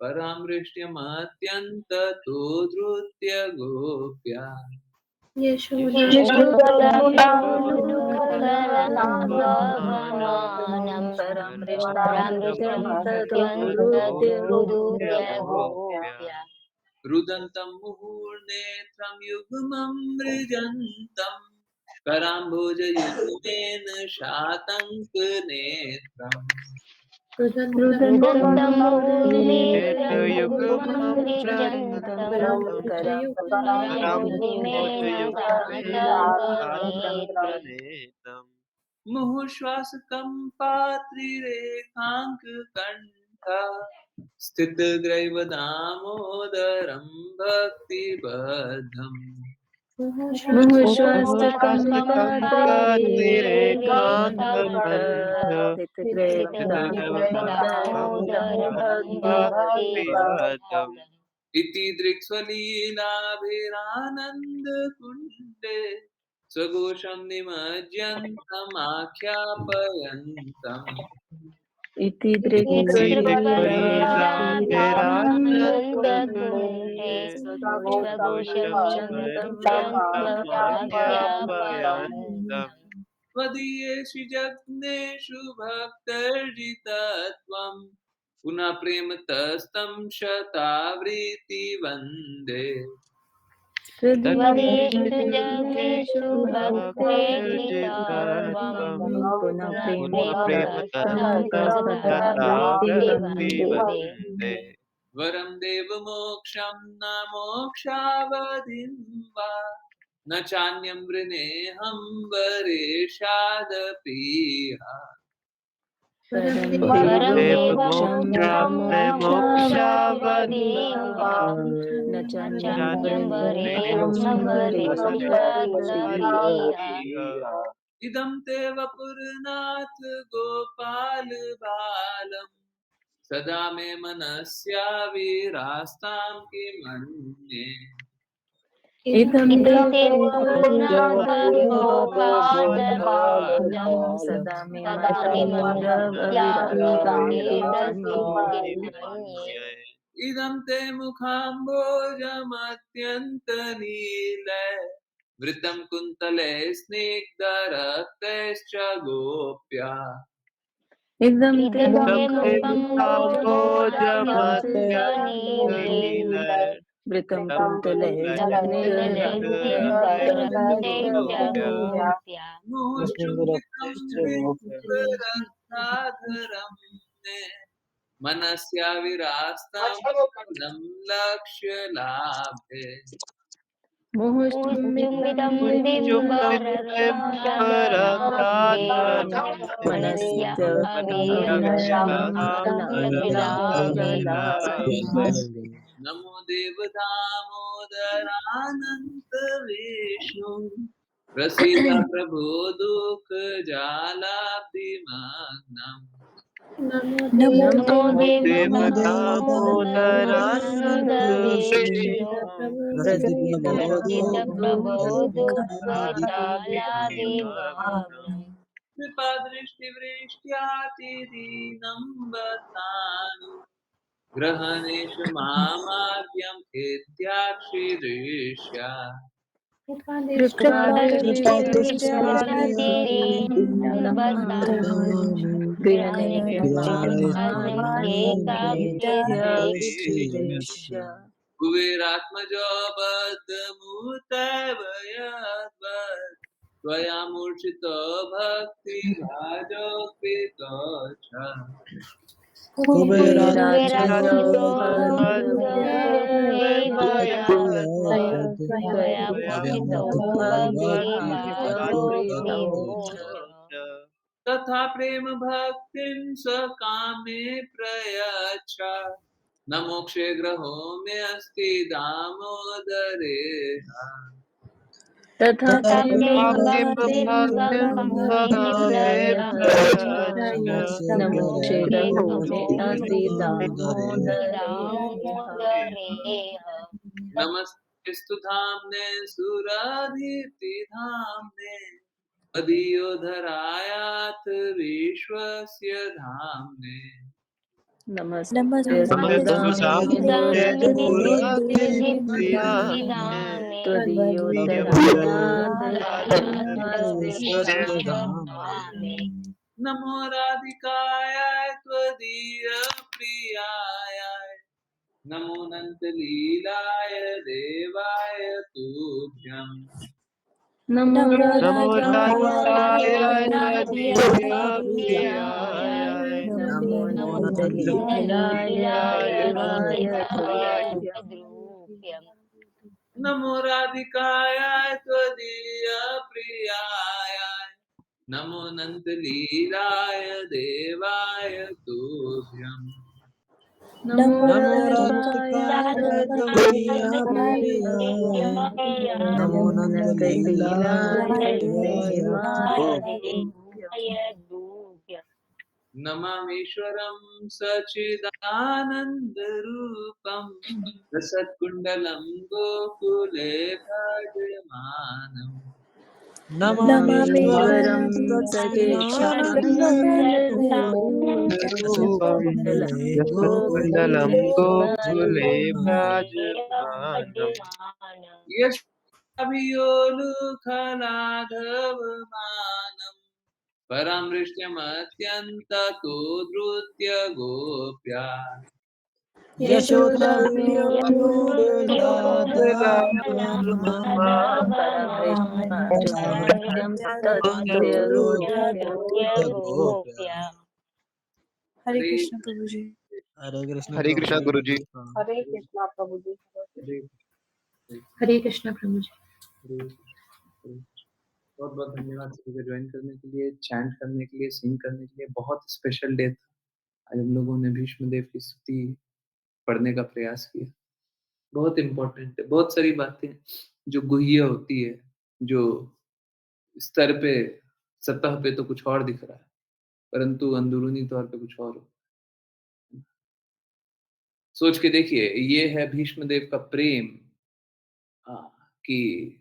Speaker 1: परामृष्ट्यमत्यन्ततो धृत्य गोप्या
Speaker 3: यशोदानुकम्पनाभवमानं परामृष्टमत्यन्तदुरुद्य गोप्या
Speaker 1: रुदन्तं मुहुर्नेत्रं युग्मं मृजन्तम् कराम्भोजयुग्मेन शातङ्कनेत्रम्
Speaker 3: रुदन्तं मुहुर्नेत्रं युग्मं
Speaker 7: नेत्रयुग्मं
Speaker 3: मृजन्तं कराम्भोजयुग्मेन शातकनेत्रम्
Speaker 7: नेत्रम्
Speaker 1: मुहुश्वासकम्पात्रिरेखाङ्ककण्ठा स्थितग्रैवदामोदरं भक्तिबद्धम्
Speaker 3: मुहुश्वासकम्पात्रिरेखाङ्ककण्ठ भक्तिबद्धम्
Speaker 1: इति दृक्स्वलीलाभिरानन्दकुण्डे स्वघोषं निमज्जन्तमाख्यापयन्तम्
Speaker 4: इति
Speaker 3: दृक्स्वलीलाभिरानन्दकुण्डे स्वघोषं
Speaker 7: निमज्जन्तमाख्यापयन्तम्
Speaker 3: निमज्जन्तमाख्यापयन्तम्
Speaker 1: त्वदीयेषु जग्नेषु भक्तर्जितत्वम् पुनः प्रेमतस्तं शतावृत्ति वन्दे
Speaker 3: त्वदीयेषु जग्नेषु भक्तेर्जितत्वं
Speaker 4: पुनः
Speaker 3: पुनः
Speaker 4: प्रेम
Speaker 3: प्रेमतस्तं शतावृत्ति वन्दे
Speaker 1: वरं देवमोक्षं न मोक्षावधिं वा न चान्यं वृणेऽहं वरेशादपीह
Speaker 3: परं
Speaker 4: परं
Speaker 3: देवमोक्षं
Speaker 7: देवमोक्षं
Speaker 3: न
Speaker 7: न
Speaker 3: मोक्षावधिं वा
Speaker 4: न
Speaker 3: न
Speaker 4: चान्यं
Speaker 3: चान्यं
Speaker 4: वरेण्यं
Speaker 3: वरेऽहं वरेष्यादपीह
Speaker 1: इदं ते वपुरनाथ गोपाल बालम् सदा मे मनस्या विरास्तां किमन्ये
Speaker 4: इदं
Speaker 3: इदं ते
Speaker 4: देवपुरनाथ
Speaker 3: पुरनाथ गोपालबालं
Speaker 4: सदा मे
Speaker 3: सदा मनस्या
Speaker 4: मनस्याविरास्तां
Speaker 3: विरस्तं
Speaker 4: किमन्ये
Speaker 3: किमन्ये
Speaker 1: इदं ते मुखाम्बोजमत्यन्तनीले वृतं कुन्तले स्निग्धरक्तैश्च गोप्या
Speaker 4: इदं ते
Speaker 3: इदं ते मुखं
Speaker 4: मुखमोजमत्यन्तनीले
Speaker 7: मुखमोजमत्यन्तनील
Speaker 4: वृतं कुन्तले
Speaker 3: कुन्तले स्निग्धरक्तैश्च गोप्या
Speaker 1: मुहुश्चुम्बितं दिव्यरत्नाधरं मे मनस्या विरास्तं लक्ष्यलाभे
Speaker 3: मुहुश्चुम्बितं दिव्यरत्नाधरं मे मनस्या विरक्तं लक्ष्यलाभे
Speaker 1: नमो देवदामोदरानन्त विष्णु प्रसीद प्रभो दुःखजालाब्धिमग्नम्
Speaker 3: नमो
Speaker 7: देवदामोदरानन्द
Speaker 3: देवदामोदरानन्दविष्णु प्रसीद प्रभो
Speaker 7: विष्णु
Speaker 3: दुःखजालाभिमग्नम्
Speaker 1: कृपादृष्टिवृष्ट्यातिदीनं वतानु ग्रहणेषु मामाद्यम् इत्याक्षिरीष्या
Speaker 3: कृपादृष्टिवृष्ट्यातिदीनं वतानि ग्रहणेषु माद्यं केकाग्र्यश्रीष्य
Speaker 1: कुबेरात्मजो बद्धमूर्तैव यद्वत् त्वया मूर्छितो भक्तिभाजोऽर्पितो च
Speaker 4: कुबेरात्मजो
Speaker 3: कुबेरात्मजो बद्धमूर्तेव यावत् त्वया मूर्छितो भक्तिभाजोऽर्पितो च
Speaker 1: तथा प्रेम भक्तिं स कामे प्रयच्छ न मोक्षे ग्रहो मे अस्ति दामोदरे
Speaker 3: तथा
Speaker 7: आपके
Speaker 3: कृपासिन्धु
Speaker 7: कृपासिन्धु
Speaker 3: दामोदराय च
Speaker 7: दामोदराय
Speaker 3: नमो क्षेत्रभूषितासि
Speaker 7: दामोदरेह
Speaker 1: नमस्तेऽस्तु धाम्ने सुराधितिधाम्ने मदीयोधरायात् विश्वस्य धाम्ने
Speaker 7: नमस्तु
Speaker 3: नमस्तेऽस्तु
Speaker 7: दाम्ने
Speaker 3: सुराधिदाम्ने
Speaker 7: सुराधिदाम्ने
Speaker 3: त्वदीयोत्तरायात् विश्वस्य
Speaker 7: धाम्ने
Speaker 1: नमो राधिकाय त्वदीय प्रियाय नमो नन्दलीलाय देवाय तुभ्यम्
Speaker 3: नमो
Speaker 7: नमो
Speaker 3: राधिकाय
Speaker 7: राधिकाय तदीय प्रियाय
Speaker 3: नमो
Speaker 7: नमो
Speaker 3: नन्दलीलाय
Speaker 7: नन्दलीलाय
Speaker 3: देवाय
Speaker 7: देवाय
Speaker 3: तुभ्यम्
Speaker 1: नमो राधिकाय त्वदीय प्रियाय नमो नन्दलीलाय देवाय तुभ्यम्
Speaker 3: नमो
Speaker 7: नमो
Speaker 3: राधिकाय
Speaker 7: राधिकाय
Speaker 3: त्वदीय
Speaker 7: तदीय
Speaker 3: प्रियाय नमो नन्दलीलाय देवाय तुभ्यम्
Speaker 1: नमामीश्वरं सच्चिदानन्दरूपं रसत्कुण्डलं गोकुले भजमानम्
Speaker 3: नमामीश्वरं
Speaker 7: रूपं
Speaker 3: सच्चिदानन्दरूपं
Speaker 7: रसकुण्डलं
Speaker 3: गोकुले
Speaker 7: गोकुले
Speaker 3: विराजमानम्
Speaker 7: विराजमानम्
Speaker 1: यशाभियोलुखलाघवमानम् परामृष्ट्यमत्यन्ततो धृत्य गोप्या
Speaker 3: यशोदाभियोगुलाधवमानम् परमृष्ट्यमत्यरुध्यगोप्या
Speaker 8: हरे
Speaker 1: हरे
Speaker 8: कृष्ण प्रभु जी।
Speaker 7: हरे कृष्णा गुरु जी।
Speaker 6: हरे कृष्णा प्रभु जी।
Speaker 1: हरे
Speaker 2: हरे कृष्ण प्रभु जी।
Speaker 1: हरे बहुत बहुत धन्यवाद सभी को ज्वाइन करने के लिए, चैंट करने के लिए, सिंग करने के लिए। बहुत स्पेशल डे था आज। हम लोगों ने भीष्म देव की स्तुति पढ़ने का प्रयास किया। बहुत इम्पोर्टेंट है। बहुत सारी बातें जो गुह्य होती है, जो स्तर पे, सतह पे तो कुछ और दिख रहा है, परंतु अंदरूनी तौर पे कुछ और हो। सोच के देखिए, ये है भीष्म देव का प्रेम। कि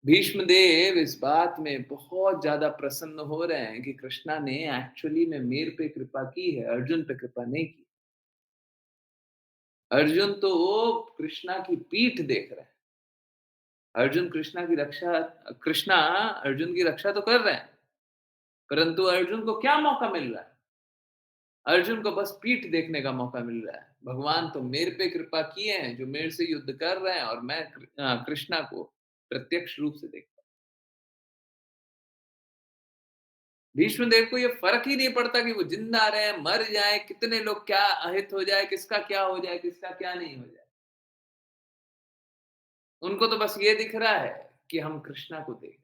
Speaker 1: भीष्म देव इस बात में बहुत ज्यादा प्रसन्न हो रहे हैं कि कृष्णा ने एक्चुअली में मेरे पे कृपा की है, अर्जुन पे कृपा नहीं की। अर्जुन तो वो कृष्णा की पीठ देख रहे हैं। अर्जुन कृष्णा की रक्षा, कृष्णा अर्जुन की रक्षा तो कर रहे हैं, परंतु अर्जुन को क्या मौका मिल रहा है? अर्जुन को बस पीठ देखने का मौका मिल रहा है। भगवान तो मेरे पे कृपा किए हैं, जो मेरे से युद्ध कर रहे हैं, और मैं कृष्णा को प्रत्यक्ष रूप से देखता हूं। भीष्म देव को ये फर्क ही नहीं पड़ता कि वो जिंदा रहे, मर जाए, कितने लोग क्या अहित हो जाए, किसका क्या हो जाए, किसका क्या नहीं हो जाए। उनको तो बस ये दिख रहा है कि हम कृष्णा को देखें।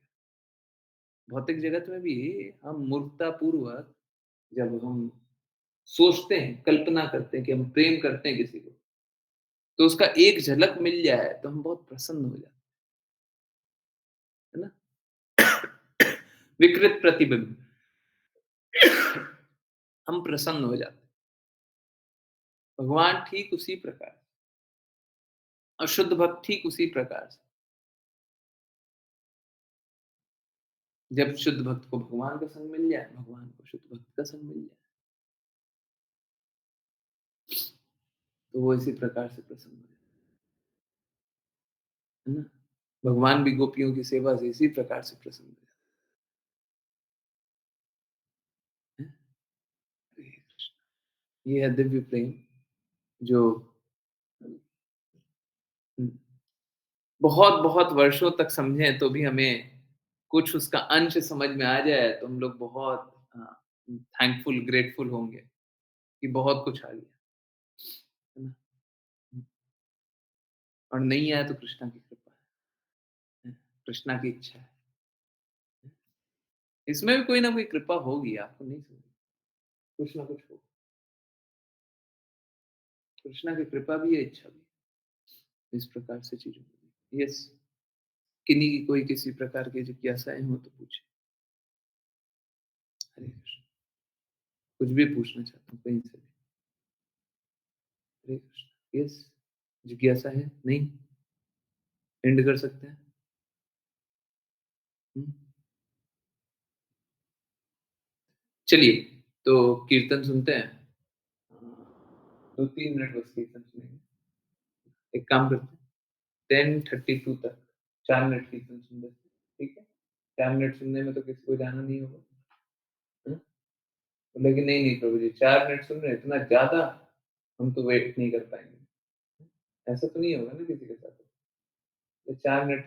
Speaker 1: भौतिक जगत में भी हम मूर्खता पूर्वक जब हम सोचते हैं, कल्पना करते हैं कि हम प्रेम करते हैं किसी को, तो उसका एक झलक मिल जाए तो हम बहुत प्रसन्न हो जाते हैं, है ना? विकृत प्रतिबिंब, हम प्रसन्न हो जाते हैं। भगवान ठीक उसी प्रकार, और शुद्ध भक्त ठीक उसी प्रकार से। जब शुद्ध भक्त को भगवान का संग मिल जाए, भगवान को शुद्ध भक्त का संग मिल जाए, तो वो इसी प्रकार से प्रसन्न हो जाए, है ना? भगवान भी गोपियों की सेवा से इसी प्रकार से प्रसन्न हो जाते हैं। हरे कृष्ण। ये है दिव्य प्रेम, जो बहुत बहुत वर्षों तक समझें तो भी हमें कुछ उसका अंश समझ में आ जाए, तो हम लोग बहुत थैंकफुल, ग्रेटफुल होंगे कि बहुत कुछ आ गया, है ना? और नहीं आया तो कृष्णा की कृपा है, कृष्णा की इच्छा है। इसमें भी कोई ना कोई कृपा होगी, आपको नहीं समझ, कुछ ना कुछ होगा। कृष्णा की कृपा भी है, इच्छा भी है। इस प्रकार से चीजें होगी। यस। किन्हीं की कोई किसी प्रकार की जिज्ञासाएँ हो तो पूछें। हरे कृष्ण। कुछ भी पूछना चाहता हूँ कहीं से भी। हरे कृष्ण। यस, जिज्ञासा है? नहीं? एंड कर सकते हैं? हुँ? चलिए, तो कीर्तन सुनते हैं। 2-3 मिनट बस कीर्तन सुनेंगे। एक काम करते हैं 10:32 तक 4 मिनट कीर्तन सुन लेते हैं, ठीक है? 4 मिनट सुनने में तो किसी को जाना नहीं होगा। हुँ? बोले कि नहीं, नहीं प्रभु जी 4 मिनट सुन रहे हैं, इतना ज़्यादा हम तो वेट नहीं कर पाएँगे। ऐसा तो नहीं होगा ना किसी के साथ? तो 4 मिनट